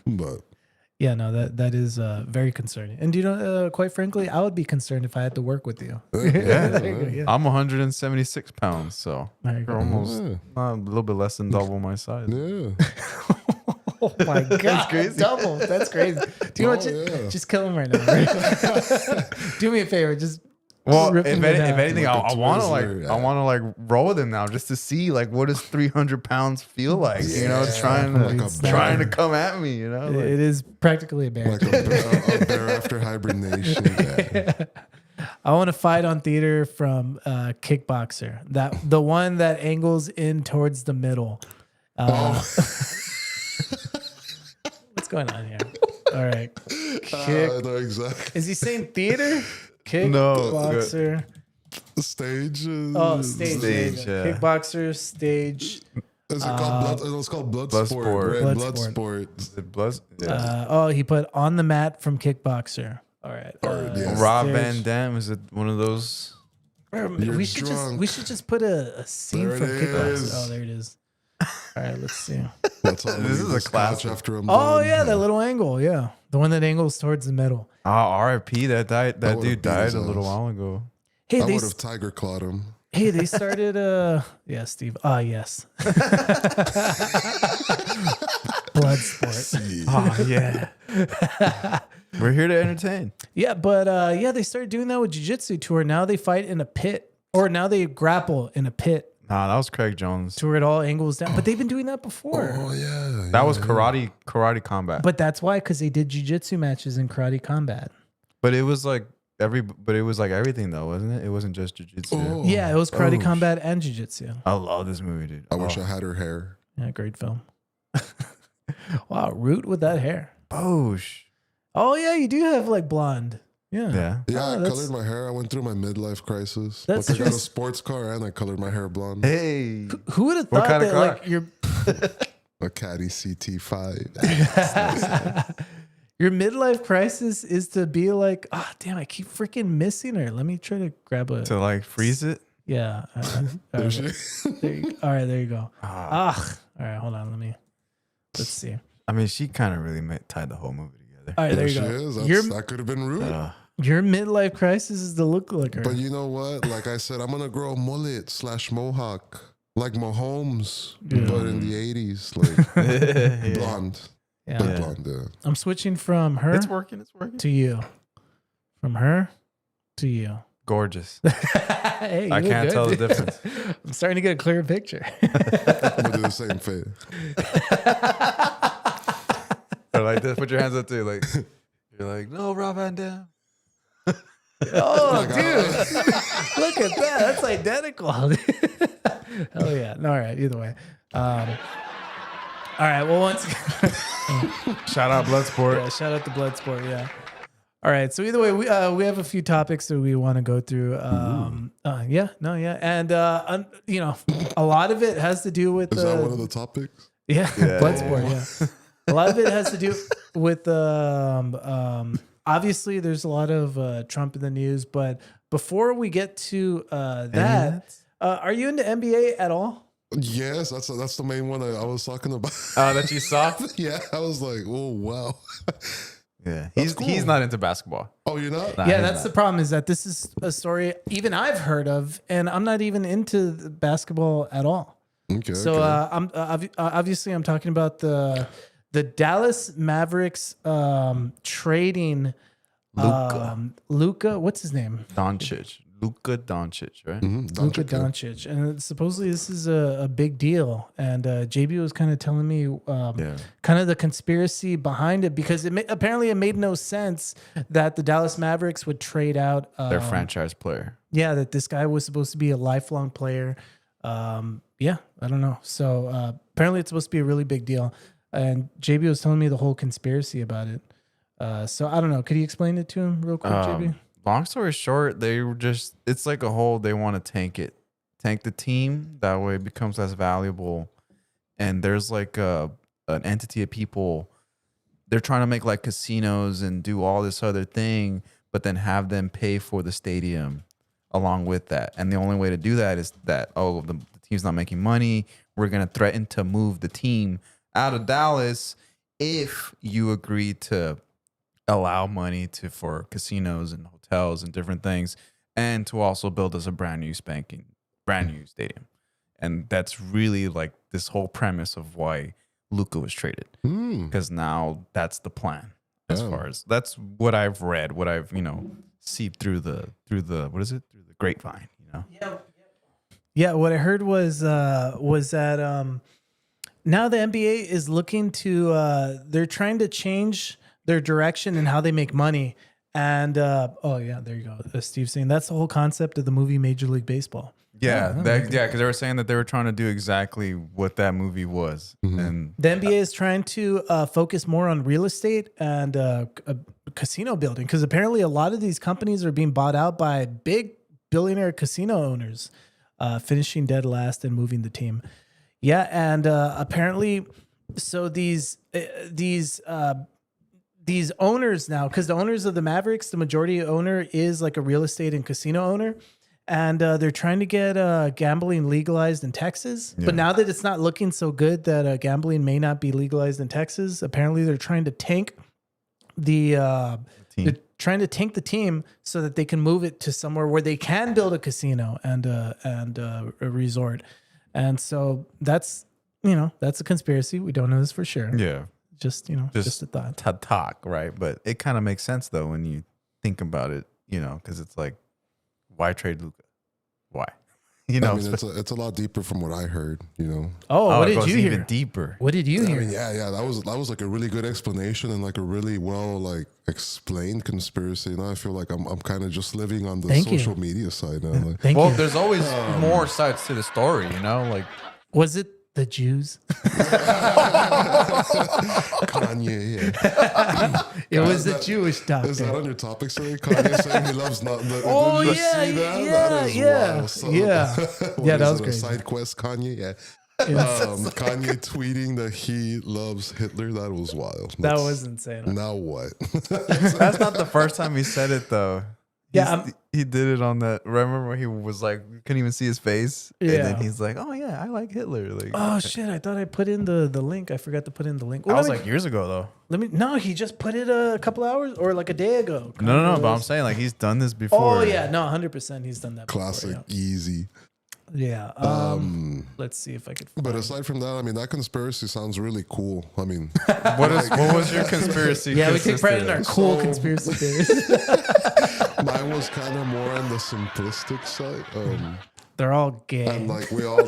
but. Yeah, no, that is very concerning. And you know, quite frankly, I would be concerned if I had to work with you. There you go, yeah. I'm 176 pounds, so There you go. you're almost Yeah. a little bit less than double my size. Yeah. Oh my god, that's crazy. Double. That's crazy. Do you know what? yeah. Just kill him right now. Right? Do me a favor. Just Well, rip if, him if down. anything, Like I a want to Twizzler, yeah. I want to like roll with him now just to see like what does 300 pounds feel like. You know, trying to Like a bear. trying to come at me. You know, like, It is practically a bear. Like a bear after hibernation. Yeah. I want to fight on theater from Kickboxer. The one that angles in towards the middle. What's going on here? All right. I know exactly. Is he saying theater? No. Kickboxer. Stage. Oh, stage. Stage, yeah. Kickboxer, stage. Is it called blood? It's called blood Blood sport. sport. Right? Blood Blood sport. sport. Is it Bloods? Yeah. He put on the mat from Kickboxer. All right. yes. Rob stage. Van Dam, is it one of those? We should drunk. just put a scene There from it Kickboxer. is. Oh, there it is. All right, let's see. That's how This is a classic. after I'm Oh done. yeah, that little angle. Yeah, the one that angles towards the middle. Oh, R.I.P. That would've dude beat died his a little ass. while ago. Hey, I they would have tiger clawed him. they started. Yeah, Steve. Yes. Blood sport. Oh yeah. We're here to entertain. Yeah, but yeah, they started doing that with jiu-jitsu tour. Now they fight in a pit, or now they grapple in a pit Nah, that was Craig Jones. to where it all angles down. But they've been doing that before. Oh yeah. That was karate combat. But that's why, because they did jiu-jitsu matches in karate combat. But it was like everything though, wasn't it? It wasn't just jiu-jitsu. Oh. Yeah, it was karate Oh, combat and jiu-jitsu. I love this movie, dude. I wish I had her hair. Yeah, great film. Wow, Root with that hair. Boosh. Oh yeah, you do have like blonde. Yeah. Yeah, I that's- colored my hair. I went through my midlife crisis. That's Like, I got a just- sports car and I colored my hair blonde. Hey, Who would have What thought kind of that car? like your A Caddy CT5. your midlife crisis is to be like, oh damn, I keep freaking missing her. Let me try to grab a to like freeze it. yeah. There all she- right, there you go. All right, hold on. Let's see. I mean, she kind of really tied the whole movie together. All right, there There you she go. is. That could have been rude. Your midlife crisis is to look like her. But you know what? Like I said, I'm gonna grow a mullet / mohawk, like Mahomes, but in the '80s, like blonde, yeah. but blonde. Yeah. I'm switching from her It's working. It's working. to you. From her to you. Gorgeous. Hey, you I look can't good, tell the dude. difference. I'm starting to get a clear picture. I'm gonna do the same fade. Or like this. Put your hands up too. Like you're like, no, Rob Van Dam. Oh, dude. Look at that. That's identical. Hell yeah. No, all right. Either way. All right. Well, once Shout out Bloodsport. yeah, shout out to Bloodsport. Yeah. All right. So either way, we have a few topics that we want to go through. And you know, a lot of it has to do with Is that one of the topics? yeah, Bloodsport. Yeah. A lot of it has to do with obviously there's a lot of Trump in the news, but before we get to that, are you into NBA at all? Yes, that's the main one I was talking about. Oh, that you saw? Yeah, I was like, oh wow. Yeah. That's He's cool. not into basketball. Oh, you're not? Nah, Yeah, he's that's not. the problem is that this is a story even I've heard of, and I'm not even into the basketball at all. Okay. So okay. I'm obviously I'm talking about the Dallas Mavericks trading Luka. What's his name? Doncic. Luka Doncic, right? Luka Doncic, and supposedly this is a big deal. And JB was kind of telling me kind of the conspiracy behind it because apparently it made no sense that the Dallas Mavericks would trade out Their franchise player. yeah, that this guy was supposed to be a lifelong player. Yeah, I don't know. So apparently it's supposed to be a really big deal. And JB was telling me the whole conspiracy about it. So I don't know. Could you explain it to him real quick, JB? Long story short, they were just, it's like a whole, they want to tank the team. That way it becomes less valuable. And there's like an entity of people, they're trying to make like casinos and do all this other thing, but then have them pay for the stadium along with that. And the only way to do that is that, the team's not making money. We're going to threaten to move the team out of Dallas if you agree to allow money for casinos and hotels and different things, and to also build us a brand new stadium. And that's really like this whole premise of why Luka was traded, because now that's the plan. As far as that's what I've read, what I've seen through the grapevine. Yeah, what I heard was that now the NBA is looking to they're trying to change their direction and how they make money. And there you go. Steve's saying that's the whole concept of the movie Major League Baseball. Yeah, because they were saying that they were trying to do exactly what that movie was. And The NBA is trying to focus more on real estate and casino building because apparently a lot of these companies are being bought out by big billionaire casino owners, finishing dead last and moving the team. Yeah, and apparently, so these owners now, because the owners of the Mavericks, the majority owner is like a real estate and casino owner. And they're trying to get gambling legalized in Texas. Yeah. But now that it's not looking so good that gambling may not be legalized in Texas, apparently they're trying to tank the team. they're trying to tank the team so that they can move it to somewhere where they can build a casino and a resort. And so that's a conspiracy. We don't know this for sure. yeah, Just a thought. to talk, right? But it kind of makes sense though when you think about it, because it's like, why trade Luka? Why? I mean, it's a lot deeper from what I heard. Oh, what it did goes you even hear? deeper. What did you I hear? mean, yeah, that was like a really good explanation and like a really well explained conspiracy. Now I feel like I'm kind of just living on the Thank you. social media side now. Like, Thank Well, you. there's always more sides to the story, like Was it the Jews. Kanye, yeah. It was Is the that- Jewish doctor. Is that on your topic, sorry? Kanye saying he loves not. Oh, did you yeah, see that? yeah, That is yeah, wild. So, yeah. what Yeah, that is was it, a crazy. Side quest, Kanye. Yeah. Yeah. Kanye tweeting that he loves Hitler. That was wild. That That's- was insane. Now what? That's not the first time he said it though. Yeah, He did it on that. Remember when he was like, you couldn't even see his face, and Yeah. then he's like, "Oh yeah, I like Hitler." Like, Oh shit! I thought I put in the link. I forgot to put in the link. that Well, was let me- like years ago though. let me. No, he just put it a couple hours or like a day ago. No, but I'm saying like he's done this before. Oh yeah, no, 100%. He's done that. before, Classic, easy. Yeah. Let's see if I could. But aside from that, I mean, that conspiracy sounds really cool. I mean, What was your conspiracy? Yeah, we take pride in consisted our of? cool So- conspiracy theories. mine was kind of more on the simplistic side. They're all gay. And like we all.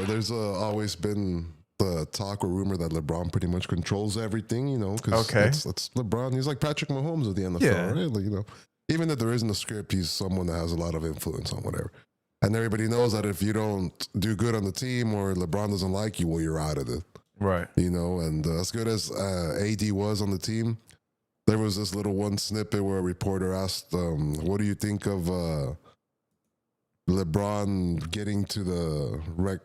There's always been the talk or rumor that LeBron pretty much controls everything, you know, because Okay. it's LeBron. He's like Patrick Mahomes of the NFL, Yeah. right? Like, you know, even if there isn't a script, he's someone that has a lot of influence on whatever. And everybody knows that if you don't do good on the team or LeBron doesn't like you, well, you're out of it. Right. You know, and as good as AD was on the team, there was this little one snippet where a reporter asked, what do you think of LeBron getting to the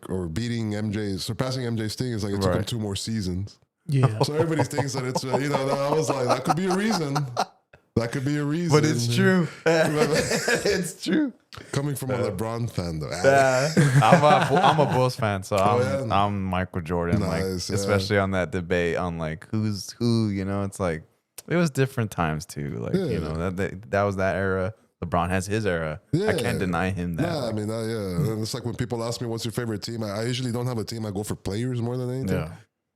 or beating MJ, surpassing MJ's thing? It's like it took him Right. 2 more seasons. yeah. So everybody thinks that it's, you know, I was like, that could be a reason. That could be a reason. But it's true. It's true. Coming from a LeBron fan, though. I'm a Bulls fan, so yeah? I'm Michael Jordan. Nice, like, yeah. especially on that debate on like who's who. You know, it's like it was different times too. Like Yeah. you know that was that era. LeBron has his era. I Yeah. can't deny him that. Nah, I mean, yeah. And it's like when people ask me, what's your favorite team? I usually don't have a team. I go for players more than anything. Yeah.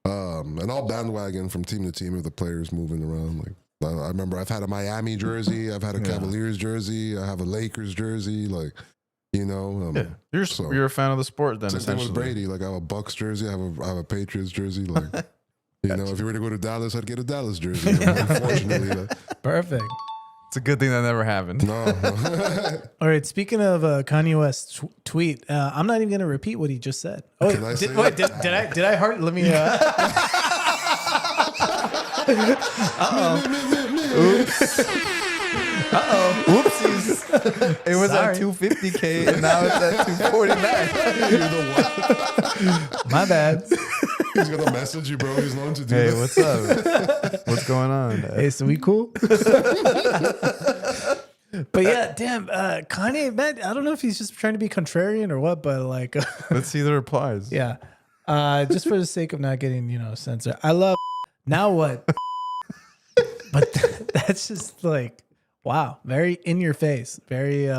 And I'll bandwagon from team to team if the players moving around. Like I remember, I've had a Miami jersey, I've had a Cavaliers jersey, I have a Lakers jersey. Like, you know, Yeah. You're So- you're a fan of the sport then, same thing essentially. with Brady. Like I have a Bucks jersey, I have a Patriots jersey. Like, you know, if you were to go to Dallas, I'd get a Dallas jersey. Unfortunately, Perfect. It's a good thing that never happened. no. All right. Speaking of Kanye West's tweet, I'm not even going to repeat what he just said. Oh, Can I say wait, it? did I heart? Let me. Whoopsies. It was Sorry. at 250K and now it's at 249. My bad. He's gonna message you, bro. He's known to do Hey, that. what's up? What's going on? Hey, so we cool? But yeah, damn, Kanye, man, I don't know if he's just trying to be contrarian or what, but like, Let's see the replies. yeah, just for the sake of not getting, censored. I love now what, but that's just like, wow, very in your face, very,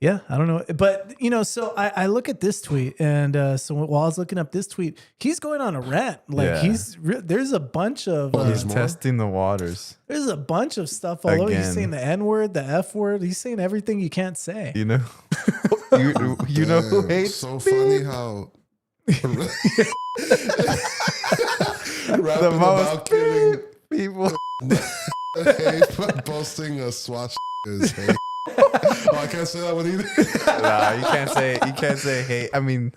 yeah, I don't know, but so I look at this tweet, and so while I was looking up this tweet, he's going on a rant, like Yeah. there's a bunch of. He's more? testing the waters. There's a bunch of stuff all over. He's Again. saying the N word, the F word. He's saying everything you can't say. You know, you know who Damn, hates so funny how the rapping most about killing people. hate, but posting a swatch is hate. Oh, I can't say that one either. Nah, you can't say. You can't say hate. I mean,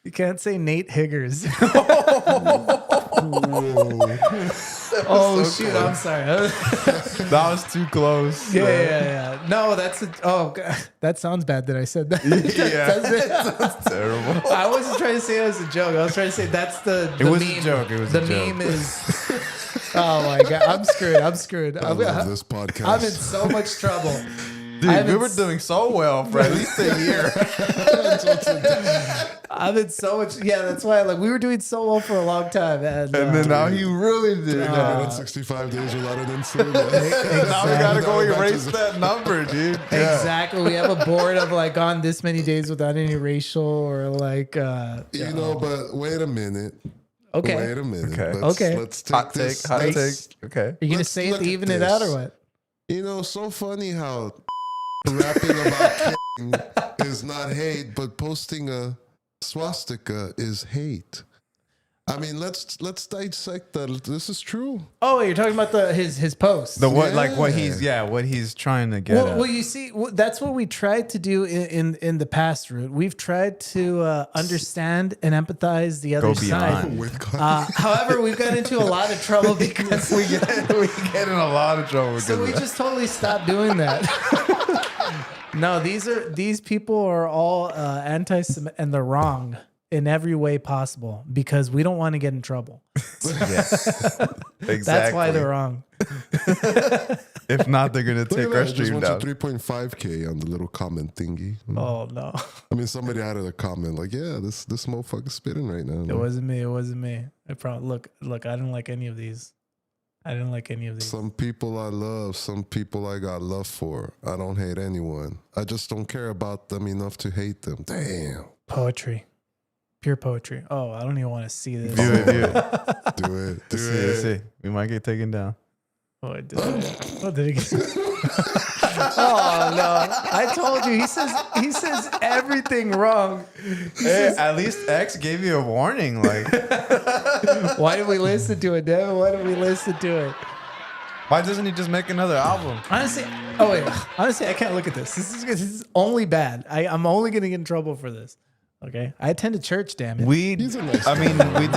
You can't say Nate Higgers. Oh shoot! I'm sorry. that was too close. Yeah. No, that's God, that sounds bad that I said that. That's terrible. I wasn't trying to say it as a joke. I was trying to say that's the It was a meme. joke. It was the a joke. meme is. Oh my god! I'm screwed. I love this I'm in podcast. so much trouble. Dude, haven't we were doing so well for at least a year. I'm in so much. Yeah, that's why. Like we were doing so well for a long time, and then now he really did. Yeah, man, 65 days without an incident. Now we gotta go Exactly. erase that number, dude. Yeah. exactly. We have a board of like gone this many days without any racial or like. You know, but wait a minute. Okay. Wait a minute. Okay. Okay. Let's take Hot take. this. Hot take. let's- Okay. Are you gonna Let's say it look to at even it out or this. what? You know, so funny how rapping about killing is not hate, but posting a swastika is hate. I mean, let's dissect that. This is true. Oh, you're talking about his post. The what like what Yeah. he's trying to get at. Well, you see, that's what we tried to do in the past, Root. We've tried to understand and empathize the other Go side. beyond. With Kanye. However, we've got into a lot of trouble because we get in a lot of trouble because so we just totally stopped doing that. No, these people are all anti-Semitic and they're wrong in every way possible because we don't want to get in trouble. yes. Exactly. That's why they're wrong. If not, they're gonna Look take at our that. Just stream went down. to 3.5K on the little comment thingy. Oh no, I mean, somebody added a comment like, "Yeah, this motherfucker's spitting right now." it wasn't me. It wasn't me. I probably look. I didn't like any of these. I didn't like any of these. Some people I love, some people I got love for. I don't hate anyone. I just don't care about them enough to hate them. Damn. Poetry, pure poetry. Oh, I don't even want to see this. View it. Do it. Do See, it. see. We might get taken down. Oh, I did. Oh, did he get? Oh no! I told you. He says everything wrong. Hey, at least X gave you a warning. Like, Why did we listen to it, Devin? Why did we listen to it? why doesn't he just make another album? Honestly, honestly, I can't look at this. This is only bad. I'm only gonna get in trouble for this. Okay, I attended church. Damn it. He's a nice I mean, we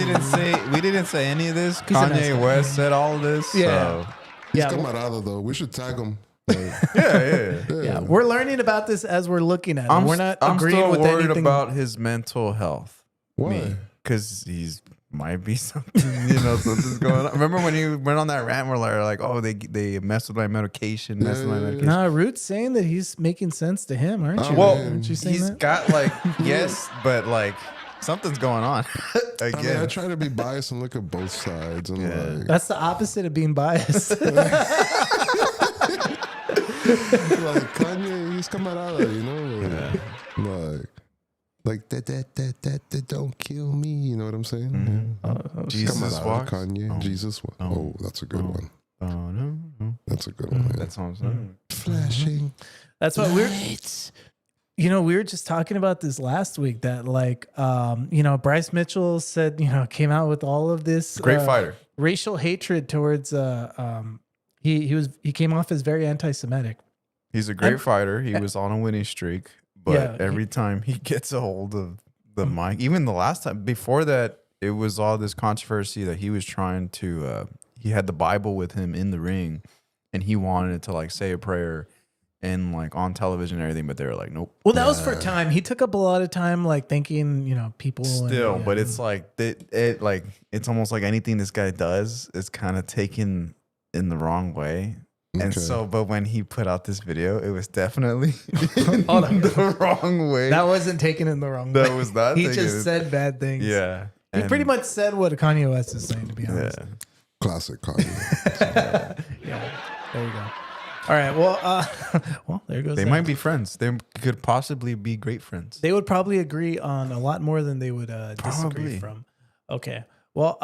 didn't say any of this. He's a nice Kanye guy. West said all of this. Yeah. So. He's Yeah, camarada though. We should tag him. Like, yeah. We're learning about this as we're looking at it. I'm We're not I'm agreeing still with worried anything. about his mental health. Why? Because he's might be something, something's going on. Remember when he went on that rant where they're like, oh, they messed with my medication, messed with my medication. Nah, Root's saying that he's making sense to him, aren't you? Well, aren't you saying he's that? got like, yes, but like something's going on. I mean, I Again. try to be biased and look at both sides, and like That's the opposite of being biased. Kanye, he's camarada, like that don't kill me. You know what I'm saying? Jesus Camarada, walks. Kanye, Jesus. Oh, that's a good one. Oh, no. That's a good one. Man. That's what I'm saying. Flashing. That's what we were just talking about this last week that Bryce Mitchell said, came out with all of this Great fighter. racial hatred towards he came off as very anti-Semitic. He's a great fighter. He was on a winning streak, but Yeah, every time he gets a hold of the mic, even the last time before that, it was all this controversy that he was trying to. He had the Bible with him in the ring, and he wanted to like say a prayer and like on television and everything, but they were like, nope. Well, that was for time. He took up a lot of time like thanking, people. Still, and, but it's like it's almost like anything this guy does is kind of taken in the wrong way. And Okay. so, but when he put out this video, it was definitely in the wrong way. that wasn't taken in the wrong way. That was not He taken just in- said bad things. Yeah. He And- pretty much said what Kanye West is saying, to be honest. Yeah. Classic Kanye. Yeah. There you go. All right. Well, well, there goes. They that. might be friends. They could possibly be great friends. They would probably agree on a lot more than they would disagree Probably. from. Okay. Well,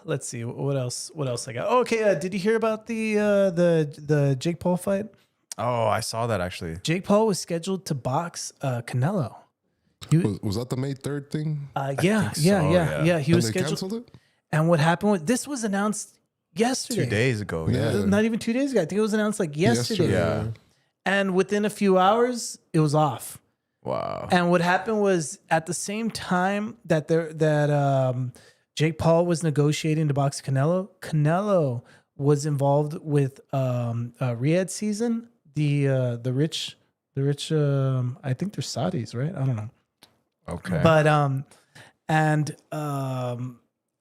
let's see what else. What else I got? Oh, okay. Did you hear about the Jake Paul fight? Oh, I saw that actually. Jake Paul was scheduled to box Canelo. Was that the May 3rd thing? Yeah. so, yeah. He And was they scheduled. canceled it? And what happened was this was announced yesterday. 2 days ago. Yeah. Yeah. Not even 2 days ago. I think it was announced like yesterday. Yeah. And within a few hours, it was off. Wow. And what happened was at the same time that Jake Paul was negotiating to box Canelo, Canelo was involved with Riyadh season, the rich I think they're Saudis, right? I don't know. Okay. But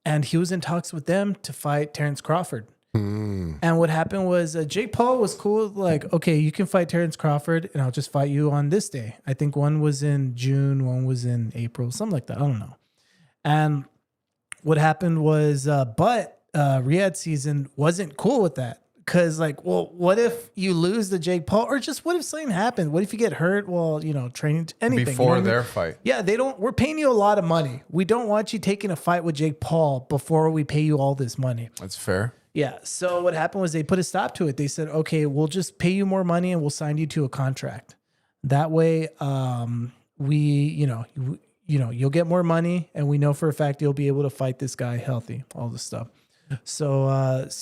and he was in talks with them to fight Terrence Crawford. And what happened was Jake Paul was cool. Like, okay, you can fight Terrence Crawford and I'll just fight you on this day. I think one was in June, one was in April, something like that. I don't know. And what happened was, but Riyadh season wasn't cool with that. Cause like, well, what if you lose the Jake Paul or just what if something happened? What if you get hurt while, training anything? Before what I mean? their fight. Yeah, we're paying you a lot of money. We don't want you taking a fight with Jake Paul before we pay you all this money. That's fair. Yeah. So what happened was they put a stop to it. They said, okay, we'll just pay you more money and we'll sign you to a contract. That way, you you'll get more money, and we know for a fact you'll be able to fight this guy healthy, all this stuff. So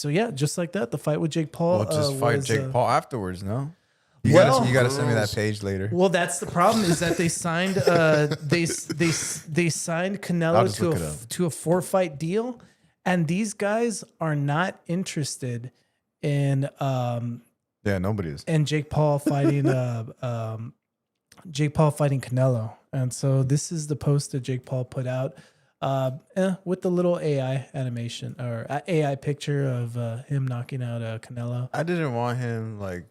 yeah, just like that, the fight with Jake Paul. We'll just fight was, Jake Paul afterwards, no? You Well- gotta send me that page later. Well, that's the problem is that they signed they signed I'll Canelo just look it up. to a 4-fight deal, and these guys are not interested in Yeah, nobody is. and Jake Paul fighting Canelo. And so this is the post that Jake Paul put out with the little AI animation or AI picture of him knocking out Canelo. I didn't want him like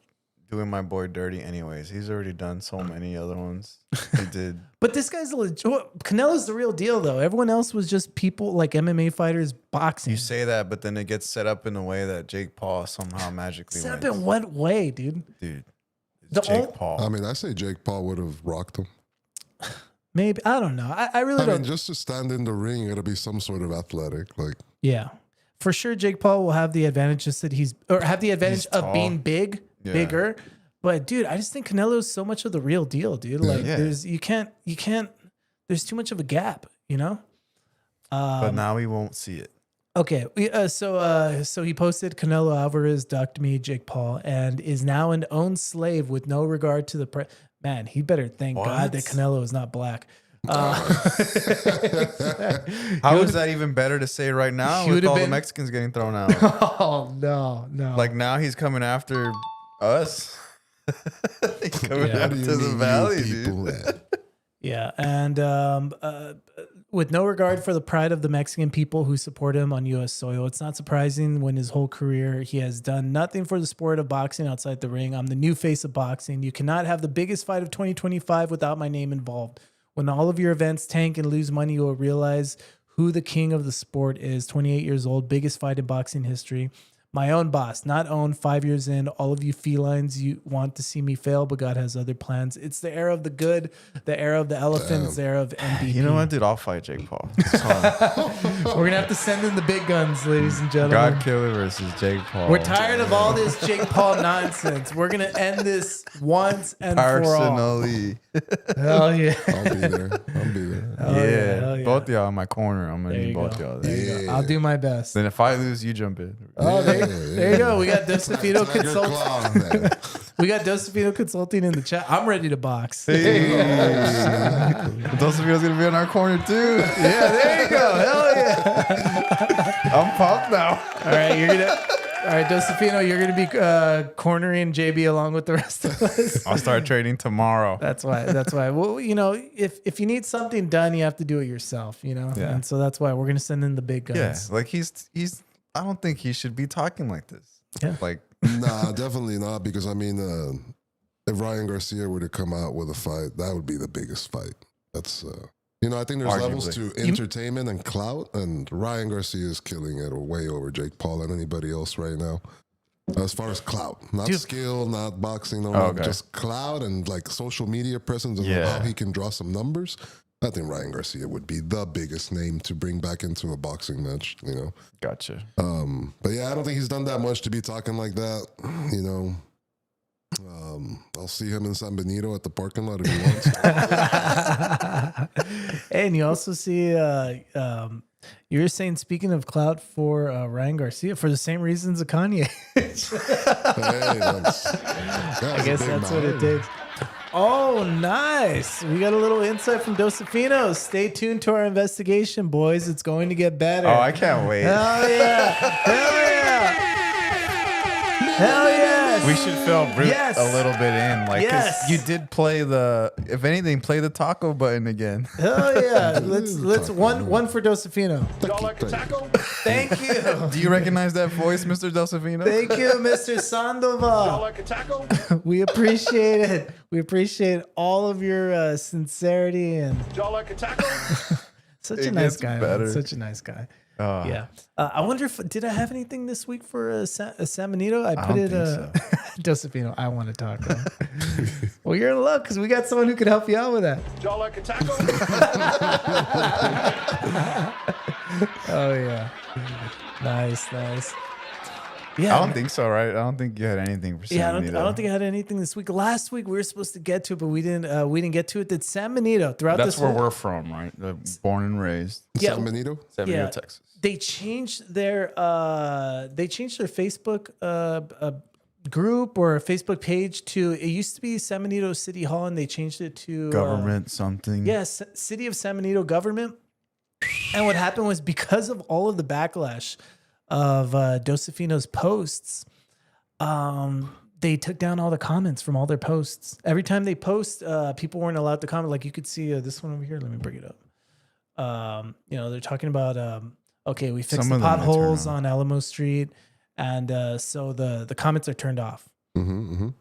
doing my boy dirty anyways. He's already done so many other ones. He did. But this guy's Canelo's the real deal though. Everyone else was just people like MMA fighters boxing. You say that, but then it gets set up in a way that Jake Paul somehow magically Set up wins. in what way, dude? Dude, The it's Jake ol- Paul. I mean, I say Jake Paul would have rocked him. Maybe I don't know. I really I don't. mean, just to stand in the ring, you got to be some sort of athletic. Like, Yeah, for sure. Jake Paul will have the advantage just that have the advantage He's of tall. being Yeah. bigger. But dude, I just think Canelo's so much of the real deal, dude. Like Yeah. there's you can't there's too much of a gap, you know? But now we won't see it. Okay. So he posted Canelo Alvarez ducked me, Jake Paul, and is now an own slave with no regard to the man, he better thank God that What? Canelo is not black. How is that even better to say right now he with would've all the been- Mexicans getting thrown out? Oh no. Like now he's coming after us. He's coming Yeah. what after do you the mean, valley, you dude. people? Yeah, and with no regard for the pride of the Mexican people who support him on U.S. soil, it's not surprising when his whole career he has done nothing for the sport of boxing outside the ring. I'm the new face of boxing. You cannot have the biggest fight of 2025 without my name involved. When all of your events tank and lose money, you will realize who the king of the sport is. 28 years old, biggest fight in boxing history. My own boss, not owned, 5 years in. All of you felines, you want to see me fail, but God has other plans. It's the era of the good, the era of the elephant, it's the era of MVP. You know what, dude? I'll fight Jake Paul. We're going to have to send in the big guns, ladies and gentlemen. God Killer versus Jake Paul. We're tired of all this Jake Paul nonsense. We're going to end this once and for all. Personally. Hell yeah. I'll be there. I'll be there. Hell Yeah. hell yeah. Both of y'all in my corner. I'm going to There need you both go. y'all There there. you go. I'll do my best. Then if I lose, you jump in. Oh, there you go. We got Dosafino Tiger Consulting. Claw, man. We got Dosafino Consulting in the chat. I'm ready to box. Those of you going to be in our corner too. Yeah, there you go. Hell yeah. I'm pumped now. All right, Dosafino, you're gonna be cornering JB along with the rest of us. I'll start trading tomorrow. That's why. Well, if you need something done, you have to do it yourself. Yeah. And so that's why we're gonna send in the big Yeah, guns. like he's. I don't think he should be talking like this. Yeah. Like Nah, definitely not. Because I mean, if Ryan Garcia were to come out with a fight, that would be the biggest fight. That's I think there's levels to Arguably. entertainment and clout, and Ryan Garcia is killing it way over Jake Paul and anybody else right now. As far as clout, not Dude. skill, not boxing, no, Okay. just clout and like social media presence and Yeah. how he can draw some numbers. I think Ryan Garcia would be the biggest name to bring back into a boxing match. gotcha. But yeah, I don't think he's done that much to be talking like that. I'll see him in San Benito at the parking lot if he wants. And you also see, you were saying, speaking of clout for Ryan Garcia, for the same reasons of Kanye. Hey, I guess that's what it takes. Oh, nice. We got a little insight from Dosafino. Stay tuned to our investigation, boys. It's going to get better. Oh, I can't wait. Hell yeah. Hell yeah. Hell yes. We should fill Brute Yes. a little bit in, like 'cause Yes. you did play if anything, play the taco button again. Hell yeah. Let's one for Dosafino. Y'all like a taco? Thank you. Do you recognize that voice, Mr. Delcevino? Thank you, Mr. Y'all Sandoval. like a taco? We appreciate it. We appreciate all of your sincerity and Y'all like a taco? such It a nice gets guy. Man. better. Such a nice guy. Oh, Yeah. I wonder if did I have anything this week for San Benito? I put don't it. think Dosafino, I want to talk. Well, you're in luck because we got someone who can help you out with that. Y'all like a taco? Oh yeah. Nice. Yeah, I don't think so, right? I don't think you had anything for San yeah, I Benito. don't think I had anything this week. Last week we were supposed to get to it, but we didn't. We didn't get to it. That San Benito throughout That's this where whole, we're from, right? Born and raised. Yeah. San Benito. San Benito, Yeah. Texas. they changed their Facebook group or Facebook page to, it used to be San Benito City Hall, and they changed it to Government something. yes, City of San Benito Government. And what happened was, because of all of the backlash of Dosafino's posts, they took down all the comments from all their posts. Every time they post, people weren't allowed to comment. Like you could see this one over here. Let me bring it up. They're talking about, okay, we fixed Some the of them they turn potholes on. on Alamo Street. And so the comments are turned off. And,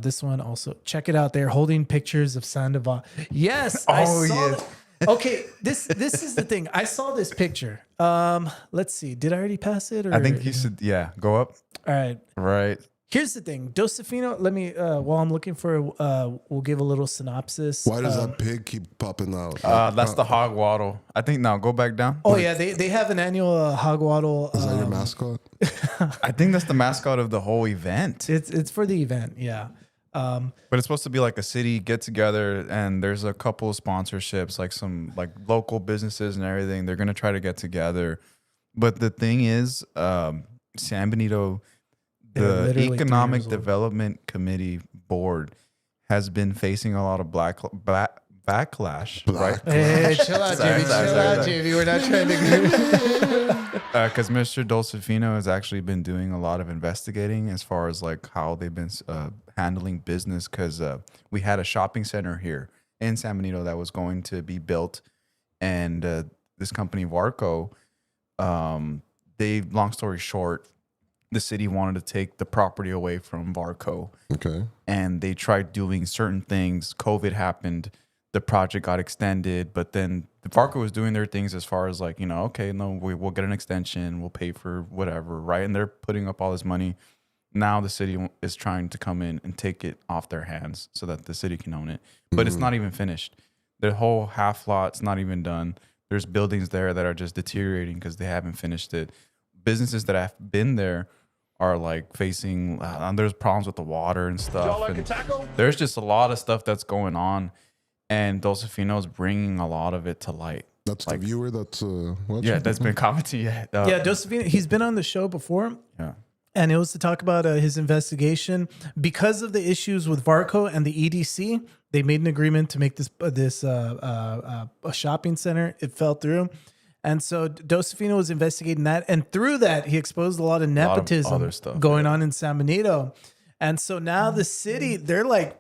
this one also, check it out. They're holding pictures of Sandoval. Yes. I Oh, saw yes. that. Okay, this is the thing. I saw this picture. Let's see. Did I already pass it? Or? I think you should, go up. All right. Right. Here's the thing. Dosafino, let me, while I'm looking for, we'll give a little synopsis. Why does that pig keep popping out? That's the hog waddle. I think now go back down. Oh, yeah. They have an annual hog waddle. Is that your mascot? I think that's the mascot of the whole event. It's for the event. Yeah. But it's supposed to be like a city get together, and there's a couple of sponsorships, like some like local businesses and everything. They're gonna try to get together. But the thing is, San Benito, They're the literally 3 years Economic old. Development Committee Board has been facing a lot of backlash, right? Hey, chill out, Sorry, JV. sorry, Chill sorry, out, sorry. JV. We're not trying to. Because Mr. Dolcefino has actually been doing a lot of investigating as far as like how they've been handling business. Because we had a shopping center here in San Benito that was going to be built, and this company Varco, long story short, the city wanted to take the property away from Varco, Okay. and they tried doing certain things. COVID happened. The project got extended, but then the Varco was doing their things as far as like, okay, no, we'll get an extension. We'll pay for whatever, right? And they're putting up all this money. Now the city is trying to come in and take it off their hands so that the city can own it. But it's not even finished. The whole half lot's not even done. There's buildings there that are just deteriorating because they haven't finished it. Businesses that have been there are like facing, there's problems with the water and stuff. Y'all like a And taco? there's just a lot of stuff that's going on. And Dolcefino is bringing a lot of it to light. That's Like- the viewer that's watching. Yeah, that's been commenting. Yeah, Yeah, Dosafino, he's been on the show before. yeah. And it was to talk about his investigation because of the issues with Varco and the EDC. They made an agreement to make this a shopping center. It fell through, and so Dosafino was investigating that, and through that, he exposed a lot of nepotism other stuff, going on in San Benito. And so now the city, they're like,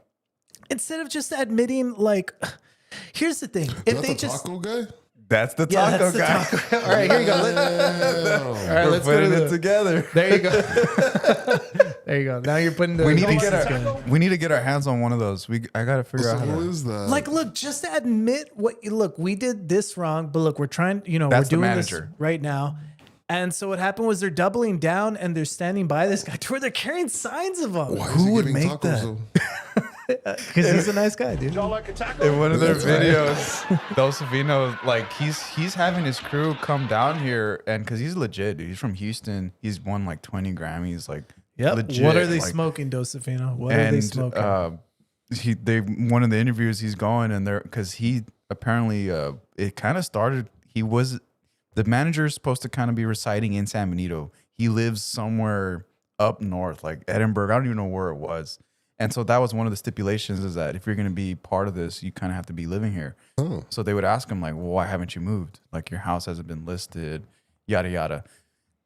instead of just admitting, like, here's the thing: Is if that they the just taco guy? That's the yeah, taco that's the guy. taco. All right, here you go. All right, We're let's go putting to it the, together. there you go. There you go. Now you're putting the We need to pieces get together. we need to get our hands on one of those. I gotta figure So out how who to. is that? Like, look, just to admit look, we did this wrong, but look, we're trying, That's the we're doing this manager. right now. And so what happened was they're doubling down and they're standing by this guy to where they're carrying signs of him. Why is who he would giving make tacos, that? though? Because he's a nice guy, dude. Y'all like a taco? In one of their That's right. videos, Dolcefino, like he's having his crew come down here, and because he's legit, dude. He's from Houston. He's won like 20 Grammys, like Yep. legit. What are they like, smoking, Dosafino? What are they smoking? One of the interviews he's going and there because he apparently it kind of started. The manager is supposed to kind of be residing in San Benito. He lives somewhere up north, like Edinburgh. I don't even know where it was. And so that was one of the stipulations, is that if you're going to be part of this, you kind of have to be living here. Oh. So they would ask him like, well, why haven't you moved? Like your house hasn't been listed, yada, yada.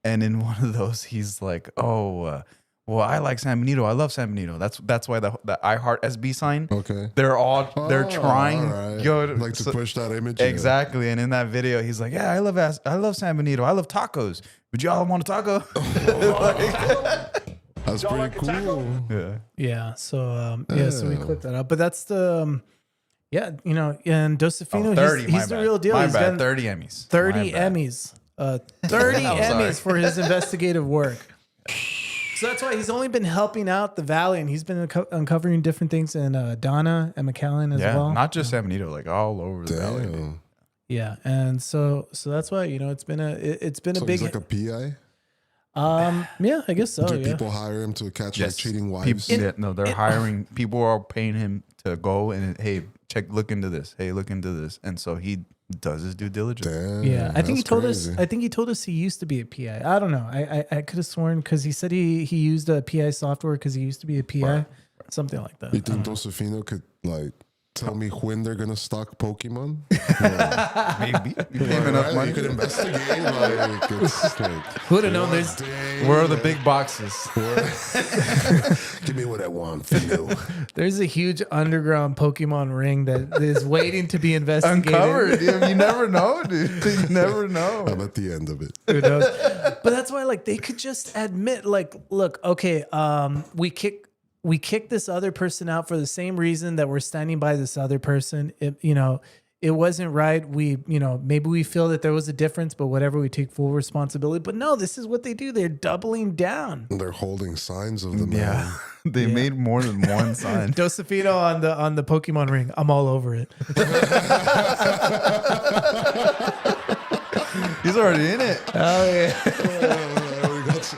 And in one of those, he's like, well, I like San Benito. I love San Benito. That's why the I Heart SB sign. Okay. They're Oh, trying, all right. yo, Like to so- push that image. yeah. Exactly. And in that video, he's like, yeah, I love San Benito. I love tacos. Would y'all want a taco? That's Y'all pretty like a taco? cool. Yeah. Yeah. So so we clipped that up. But that's the and Dosafino, 30, he's the my real bad. deal. My He's bad. gotten 30 Emmys. 30 My bad. Emmys. 30 I'm sorry. Emmys for his investigative work. So that's why he's only been helping out the Valley, and he's been uncovering different things in Donna and McAllen as Yeah, well. not just San Benito, like all over the valley. dude. Damn. Yeah, and so that's why it's been it's been a So big he's like a PI. yeah, I guess so. Do Yeah. people hire him to catch like cheating wives? No, they're hiring. People are paying him to go and hey, look into this. Hey, look into this, and so he does his due diligence. Damn, Yeah, I think he that's told crazy. us. I think he told us he used to be a PI. I don't know. I could have sworn because he said he used a PI software because he used to be a PI, something like that. You think Dosafino could like tell me when they're gonna stock Pokemon? Maybe you pay him enough Right? money. You could investigate. Like, it's like, Who would have known? There's Where are the big boxes? give me what I want, Fino. there's a huge underground Pokemon ring that is waiting to be investigated. Uncovered. You never know, dude. You never know. I'm at the end of it. Who knows? But that's why, like, they could just admit, like, look, okay, we kicked this other person out for the same reason that we're standing by this other person. It wasn't right. Maybe we feel that there was a difference, but whatever, we take full responsibility. But no, this is what they do. They're doubling down. They're holding signs of the man. Yeah, they made more than one sign. Dosafino on the Pokemon ring. I'm all over it. He's already in it. Oh yeah.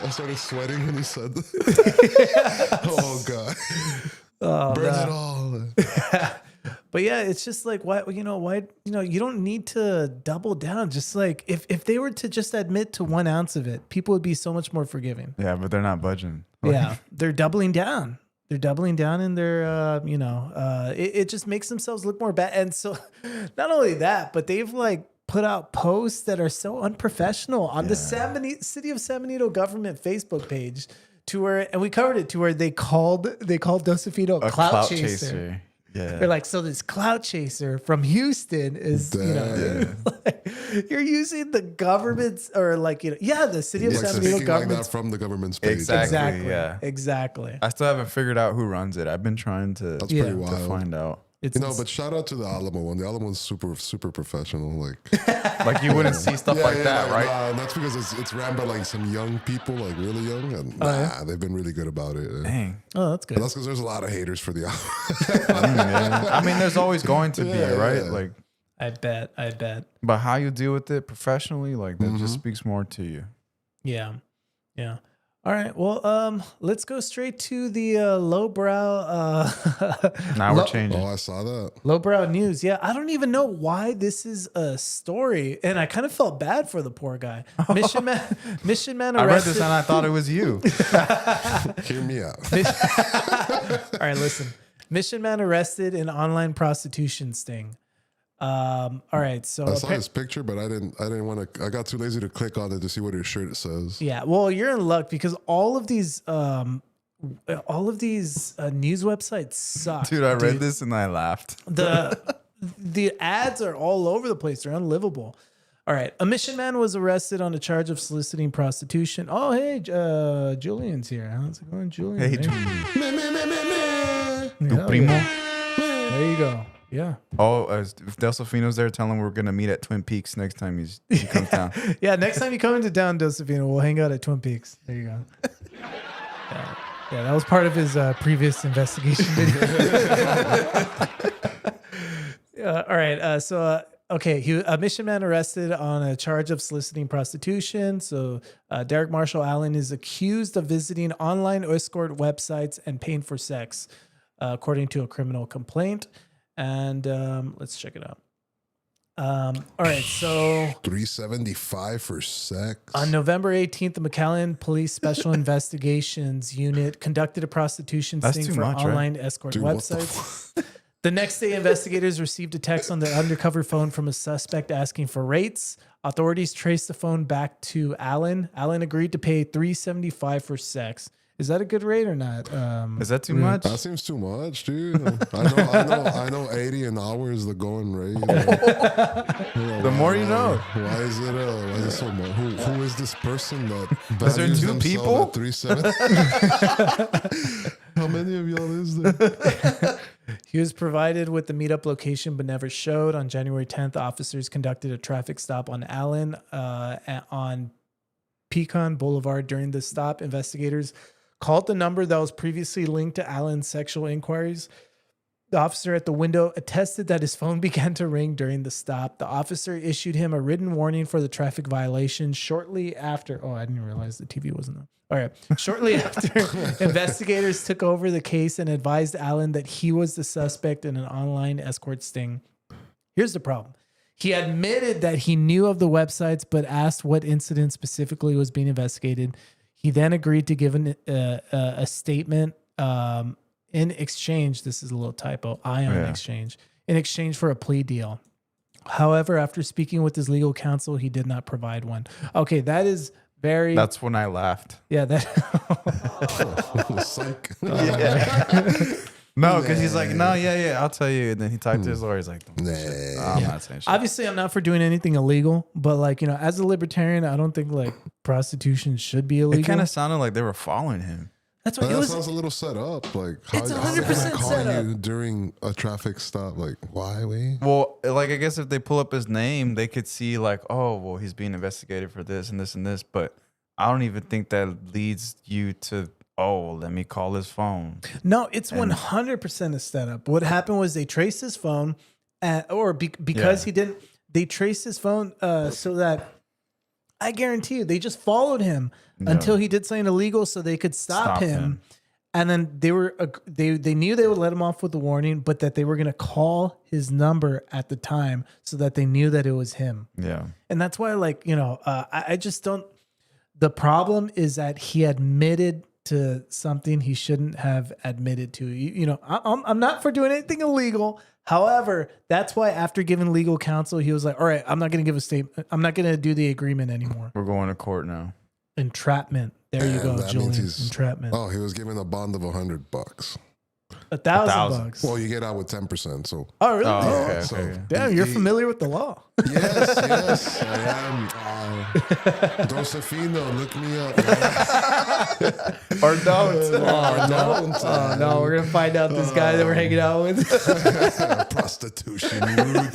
I started sweating when he said that. Oh god. Burn it all. But yeah, it's just like why you don't need to double down. Just like if they were to just admit to 1 ounce of it, people would be so much more forgiving. Yeah, but they're not budging. Yeah, they're doubling down. They're doubling down in their it just makes themselves look more bad. And so not only that, but they've like put out posts that are so unprofessional on the City of San Benito government Facebook page to where, and we covered it, to where they called Dosafino a clout chaser. Yeah. They're like, so this clout chaser from Houston is, you're using the government's or the City of Like San Benito speaking like government's. that from the government's page. Exactly. Yeah. Exactly. I still haven't figured out who runs it. I've been trying to, That's pretty to wild. find out. It's But shout out to the Alamo one. The Alamo one's super, super professional. Like, Like you wouldn't see stuff like that, right? Nah, that's because it's ran by like some young people, like really young, and they've been really good about it. Dang. oh, that's good. But that's because there's a lot of haters for the Alamo. Yeah. I mean, there's always going to be, right? yeah. Like, I bet. but how you deal with it professionally, like that just speaks more to you. Yeah. All right. Well, let's go straight to the lowbrow. Now we're changing. Oh, I saw that. Lowbrow news. Yeah, I don't even know why this is a story, and I kind of felt bad for the poor guy. Mission man I read arrested. this and I thought it was you. Hear me out. All right, listen. Mission man arrested in online prostitution sting. All right, so I saw his picture, but I didn't want to. I got too lazy to click on it to see what his shirt says. yeah, well, you're in luck because all of these news websites suck. Dude, I read this and I laughed. The ads are all over the place. They're unlivable. All right. A mission man was arrested on a charge of soliciting prostitution. Oh, hey, Julian's here. How's it going, Julian? Hey, Yeah, Tu primo. there you go. Yeah. Oh, if Delsofino's there, tell him we're gonna meet at Twin Peaks next time he comes down. Yeah. Next time you come into town, Dosafino, we'll hang out at Twin Peaks. There you go. Yeah, that was part of his previous investigation video. All right. Okay, a mission man arrested on a charge of soliciting prostitution. So Derek Marshall Allen is accused of visiting online escort websites and paying for sex, according to a criminal complaint. And let's check it out. All right, so $375 for sex. on November 18th, the McAllen Police Special Investigations Unit conducted a prostitution That's sting too for much, right? online escort Dude, what the websites. The next day, investigators received a text on their undercover phone from a suspect asking for rates. Authorities traced the phone back to Allen. Allen agreed to pay $375 for sex. Is that a good rate or not? Is that too much? That seems too much, dude. I know 80 an hour is the going rate. The more you know. Why is it so much? Who is this person that Is there values two themselves people? at 370? How many of y'all is there? He was provided with the meetup location but never showed. On January 10th, officers conducted a traffic stop on Allen on Pecan Boulevard. During the stop, investigators called the number that was previously linked to Allen's sexual inquiries. The officer at the window attested that his phone began to ring during the stop. The officer issued him a written warning for the traffic violation shortly after. Oh, I didn't realize the TV wasn't on. All right. Shortly after, investigators took over the case and advised Allen that he was the suspect in an online escort sting. Here's the problem. He admitted that he knew of the websites, but asked what incident specifically was being investigated. He then agreed to give a statement in exchange. This is a little typo. Exchange. In exchange for a plea deal. However, after speaking with his legal counsel, he did not provide one. Okay, that is very. That's when I laughed. Yeah, that. Psych. No, because he's like, no, yeah, I'll tell you. And then he talked to his lawyer. He's like, Nah. I'm not saying shit. Obviously, I'm not for doing anything illegal, but like, you know, as a libertarian, I don't think like prostitution should be illegal. It kind of sounded like they were following him. That's what it That was. sounds a little set up. Like, It's how 100% can I call set up. you during a traffic stop? Like, why we? Well, like, I guess if they pull up his name, they could see like, oh, well, he's being investigated for this and this and this. But I don't even think that leads you to, oh, let me call his phone. No, it's 100% a setup. What happened was they traced his phone, because he didn't. They traced his phone so that I guarantee you they just followed him until he did something illegal, so they could stop him. And then they knew they would let him off with a warning, but that they were going to call his number at the time so that they knew that it was him. Yeah. And that's why, like, you know, I just don't. The problem is that he admitted to something he shouldn't have admitted to. You know, I'm not for doing anything illegal. However, that's why after giving legal counsel, he was like, all right, I'm not going to give a statement. I'm not going to do the agreement anymore. We're going to court now. Entrapment. There you go, That Julian. means he's- Entrapment. Oh, he was given a bond of $100. $1,000. Well, you get out with 10%. So Oh, really? Oh, okay, so- okay. Damn, you're familiar with the law. yes, I am. Josephino, look me up. Or don't. Oh, no, we're going to find out this guy that we're hanging out with. Prostitution route.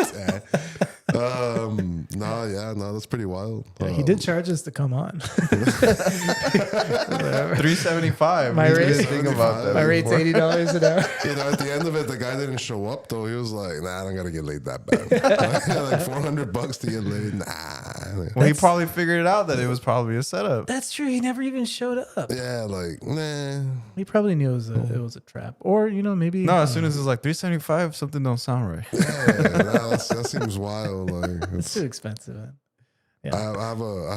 No, that's pretty wild. He did charge us to come on. 375. My We rate- didn't think about that. My rate's before. $80 an hour. You know, at the end of it, the guy didn't show up though. He was like, "Nah, I don't gotta get laid that bad." Like $400 to get laid. Nah. Well, he probably figured it out that it was probably a setup. That's true. He never even showed up. Yeah, like nah. He probably knew it was a trap, or you know, maybe No, as soon as it's like 375, something don't sound right. Yeah, that seems wild. Like it's too expensive. Man. I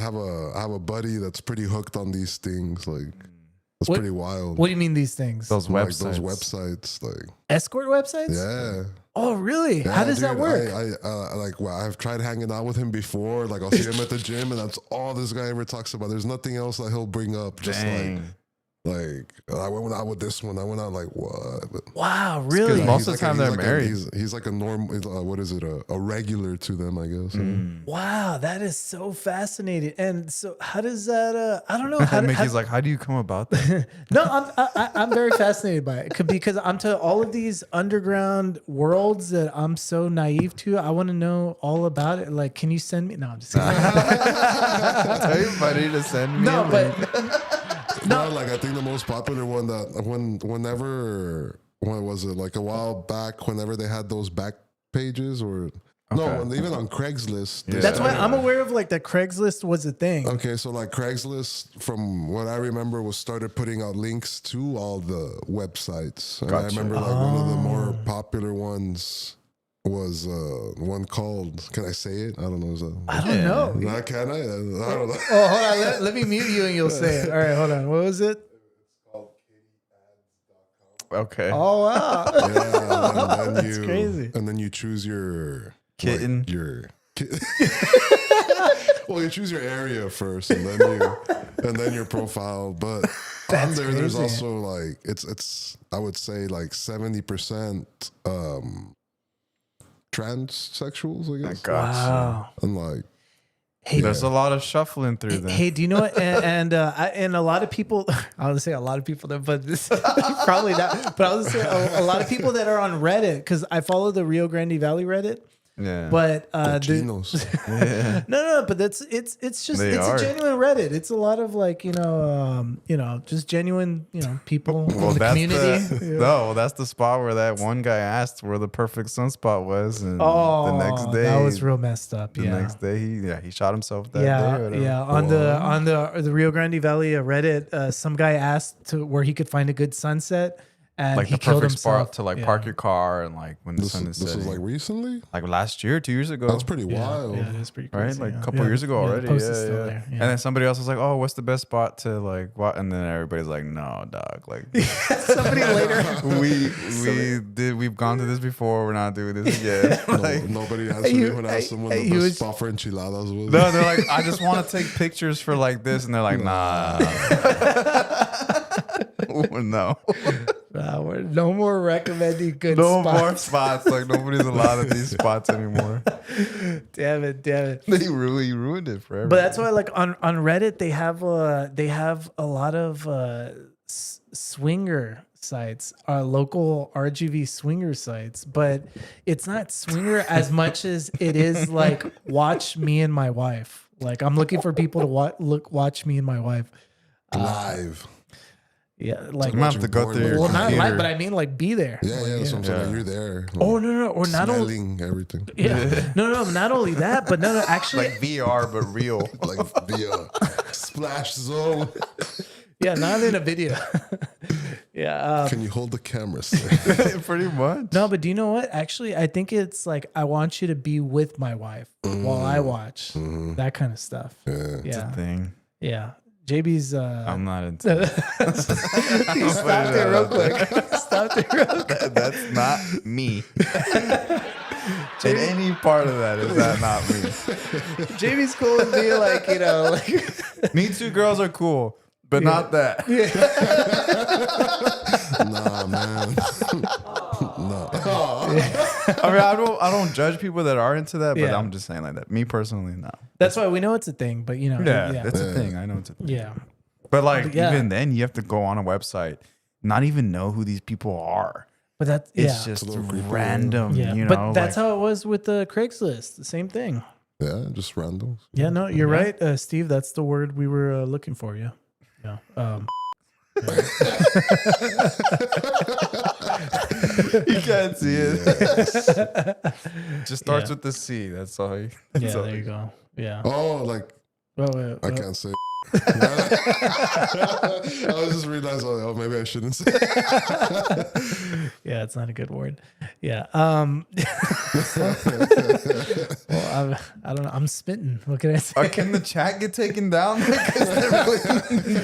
have a buddy that's pretty hooked on these things. Like it's What- pretty wild. What do you mean these things? Those Like websites. those websites, like Escort websites? yeah. Oh, really? Yeah, How does that dude, work? I've tried hanging out with him before. Like I'll see him at the gym, and that's all this guy ever talks about. There's nothing else that he'll bring up. Just Dang. like I went out with this one. I went out like what? But Wow, really? Because most he's of the time he's they're like married. he's like a norm. What is it? A regular to them, I guess. Wow, that is so fascinating. And so, how does that? I don't know. How, Mickey's like, how do you come about that? no, I'm very fascinated by it because I'm to all of these underground worlds that I'm so naive to. I want to know all about it. Like, can you send me? No, I'm just kidding. Tell your buddy to send me. No, a but link. No, like I think the most popular one that when was it? Like a while back, whenever they had those back pages or even on Craigslist. they that's why started- I'm aware of like that Craigslist was a thing. Okay, so like Craigslist, from what I remember, was started putting out links to all the websites. And I Gotcha. remember like one of the more popular ones was one called. Can I say it? I don't know. Is that, I don't know. Nah, can I? I don't know. Oh, hold on. Let me mute you and you'll say it. All right, hold on. What was it? Okay. Oh, wow. Yeah, and then That's you, crazy. And then you choose your Kitten. like, well, you choose your area first, and then your profile. But on there, there's crazy. also like it's I would say like 70% transsexuals, I guess. Wow. And like Hey, There's a lot of shuffling through them. Hey, do you know what? And a lot of people, I was say a lot of people, but this probably not. But I was say a lot of people that are on Reddit because I follow the Rio Grande Valley Reddit. Yeah. But Chinos. no, but it's just They it's are. a genuine Reddit. It's a lot of like just genuine people in the community. That's the spot where that one guy asked where the perfect sunspot was, and Oh, the next day that was real messed up. The next day he shot himself that day. Yeah, or whatever. yeah. On the Rio Grande Valley Reddit, some guy asked to where he could find a good sunset, and Like he the killed perfect himself. spot to like Yeah. park your car and like when the This, sun is this setting. was like recently. like last year, 2 years ago. That's pretty Yeah, wild. yeah, it is pretty right? crazy. Like yeah. a couple Yeah. years ago Yeah, the already. post Yeah, is still yeah. there. And then somebody else was like, "Oh, what's the best spot to like what?" And then everybody's like, "No, dog. Like Somebody later. we've gone to this before. We're not doing this again." Like, Nobody answered me when I asked them what the he best was- spot for enchiladas was. no, they're like, "I just want to take pictures for like this," and they're like, "Nah." No. We're no more recommending good No spots. more spots. Like nobody's allowed at these spots anymore. Damn it. He ruined it for everyone. But that's why, like on Reddit, they have a lot of swinger sites, local RGV swinger sites. But it's not swinger as much as it is like watch me and my wife. Like I'm looking for people to watch me and my wife. Live. Yeah, like I'm gonna have to go through your well, not computer. live, but I mean like be there. Yeah, yeah. That's what I'm saying. Like, you're there. Oh no, or not only smelling everything. yeah, no, not only that, but no, actually, like VR, but real. Like the splash zone. yeah, not in a video. Yeah. Can you hold the camera? Sir? Pretty much. No, but do you know what? Actually, I think it's like I want you to be with my wife while I watch that kind of stuff. Yeah. Yeah, Thing. yeah. JB's. I'm not into it. He stopped it real quick. Stopped it real quick. That's not me. And any part of that is that not me. JB's cool with me, like like. Me Too girls are cool, but not that. Nah, man. No. I mean, I don't judge people that are into that, but Yeah. I'm just saying like that. Me personally, no. That's why we know it's a thing, but Yeah, yeah, that's a thing. I know it's a thing. yeah. But like Yeah. even then, you have to go on a website, not even know who these people are. But that's It's just a little creepy. random. yeah. You know, But that's like, how it was with the Craigslist. The same thing. Yeah, just randoms. Yeah, no, you're right, Steve. That's the word we were looking for. Yeah, yeah. you can't see it. Just starts Yeah. with the C. That's all. Yeah, That's all. there you go. Yeah. Oh, like Well, I can't say. I was just realizing, oh, maybe I shouldn't say. yeah, it's not a good word. Yeah. Well, I don't know. I'm spitting. What can I say? Can the chat get taken down? Because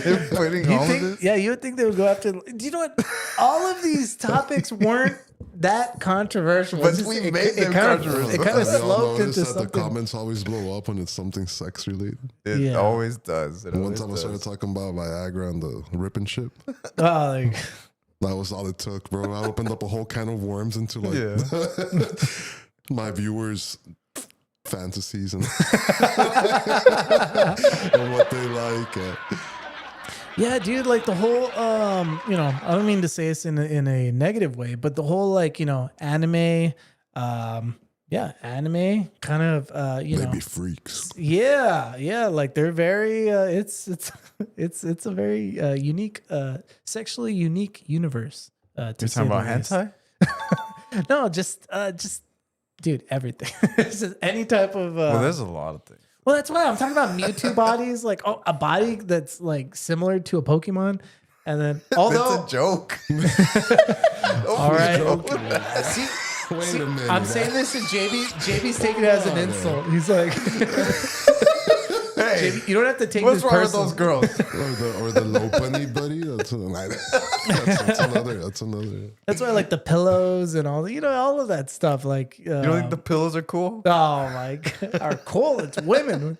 they're putting You all of think, this. yeah, you would think they would go after. Do you know what? All of these topics weren't that controversial. But It's just- we made them controversial. It kind of Have y'all sloped noticed into that the something. comments always blow up when it's something sex related? It Yeah. always does. It One always time I does. started talking about Viagra and the rip and ship. Oh, like, That was all it took, bro. I opened up a whole can of worms into like my viewers' fantasies and, and what they like. yeah, dude. Like the whole, I don't mean to say this in a negative way, but the whole like, anime, anime kind of, They be freaks. yeah, like they're very, it's a very unique, sexually unique universe. To You're say talking the about least. hentai? No, just, dude, everything. It's just any type of. Well, there's a lot of things. Well, that's why I'm talking about Mewtwo bodies, like a body that's like similar to a Pokemon, and then although It's a joke. all right, Wait see, a minute. I'm saying this and JB's taking it as an insult. He's like, Hey, JB, you don't have to take what's this wrong with personal. those girls? or the low bunny buddy. That's another. That's another. That's why I like the pillows and all, all of that stuff. Like, You don't think the pillows are cool? oh my god, are cool. It's women.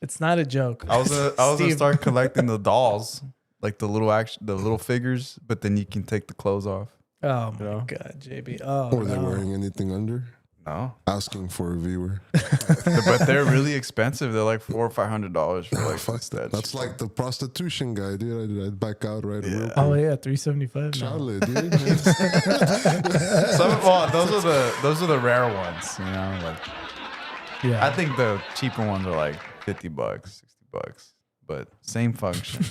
It's not a joke. I was gonna Steve. start collecting the dolls, like the little figures, but then you can take the clothes off. Oh my god, JB. Oh, Were they no. wearing anything under? No, asking for a viewer. but they're really expensive. They're like $400 or $500 for like Fuck that. That's like the prostitution guy, dude. I'd back out right real quick. Oh yeah, $375. now. Charlotte, dude. Those are the rare ones, you know. Like Yeah, I think the cheaper ones are like $50, $60, but same function.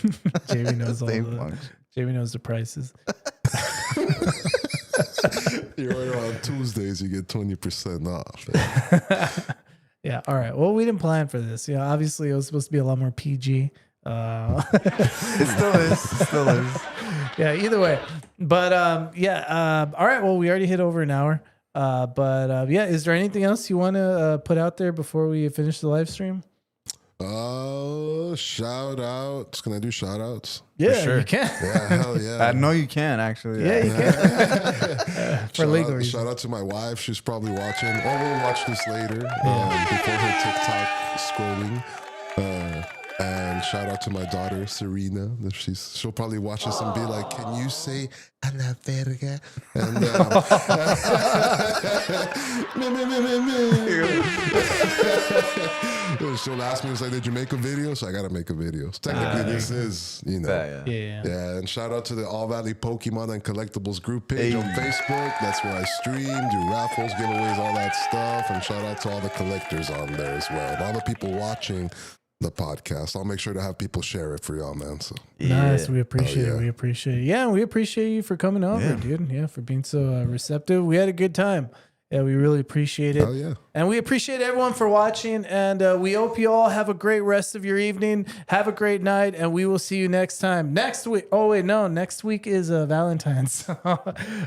Jamie knows all Same the. function. Jamie knows the prices. You order on Tuesdays, you get 20% off. Yeah. All right. Well, we didn't plan for this. Yeah. Obviously, it was supposed to be a lot more PG. It still is. It still is. Yeah. Either way, but yeah. All right. Well, we already hit over an hour. But yeah, is there anything else you want to put out there before we finish the live stream? Shout outs. Can I do shout outs? Yeah, sure. you can. Yeah, hell yeah. I know you can actually. Yeah, you can. For legal reasons. Shout out to my wife. She's probably watching. Or we'll watch this later before her TikTok scrolling. And shout out to my daughter Serena. She'll probably watch this and be like, "Can you say a la verga?" And she'll ask me, "It's like, did you make a video?" So I gotta make a video. So technically, this is, you know. Yeah. Yeah. And shout out to the All Valley Pokemon and Collectibles group page on Facebook. That's where I stream, do raffles, giveaways, all that stuff. And shout out to all the collectors on there as well. And all the people watching the podcast. I'll make sure to have people share it for y'all, man. So Nice. We appreciate yeah. it. We appreciate it. Yeah. We appreciate you for coming over, dude. Yeah. For being so receptive. We had a good time. Yeah. We really appreciate it. hell yeah. And we appreciate everyone for watching. And we hope you all have a great rest of your evening. Have a great night. And we will see you next time. Next week. Oh, wait. No. Next week is Valentine's.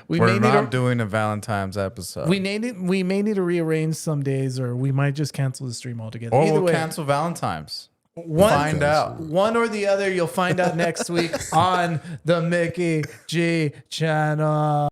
We're not doing a Valentine's episode. We may need to rearrange some days, or we might just cancel the stream altogether. or Either we'll way, cancel Valentine's. find out. one or the other. You'll find out next week on the Mickey G channel.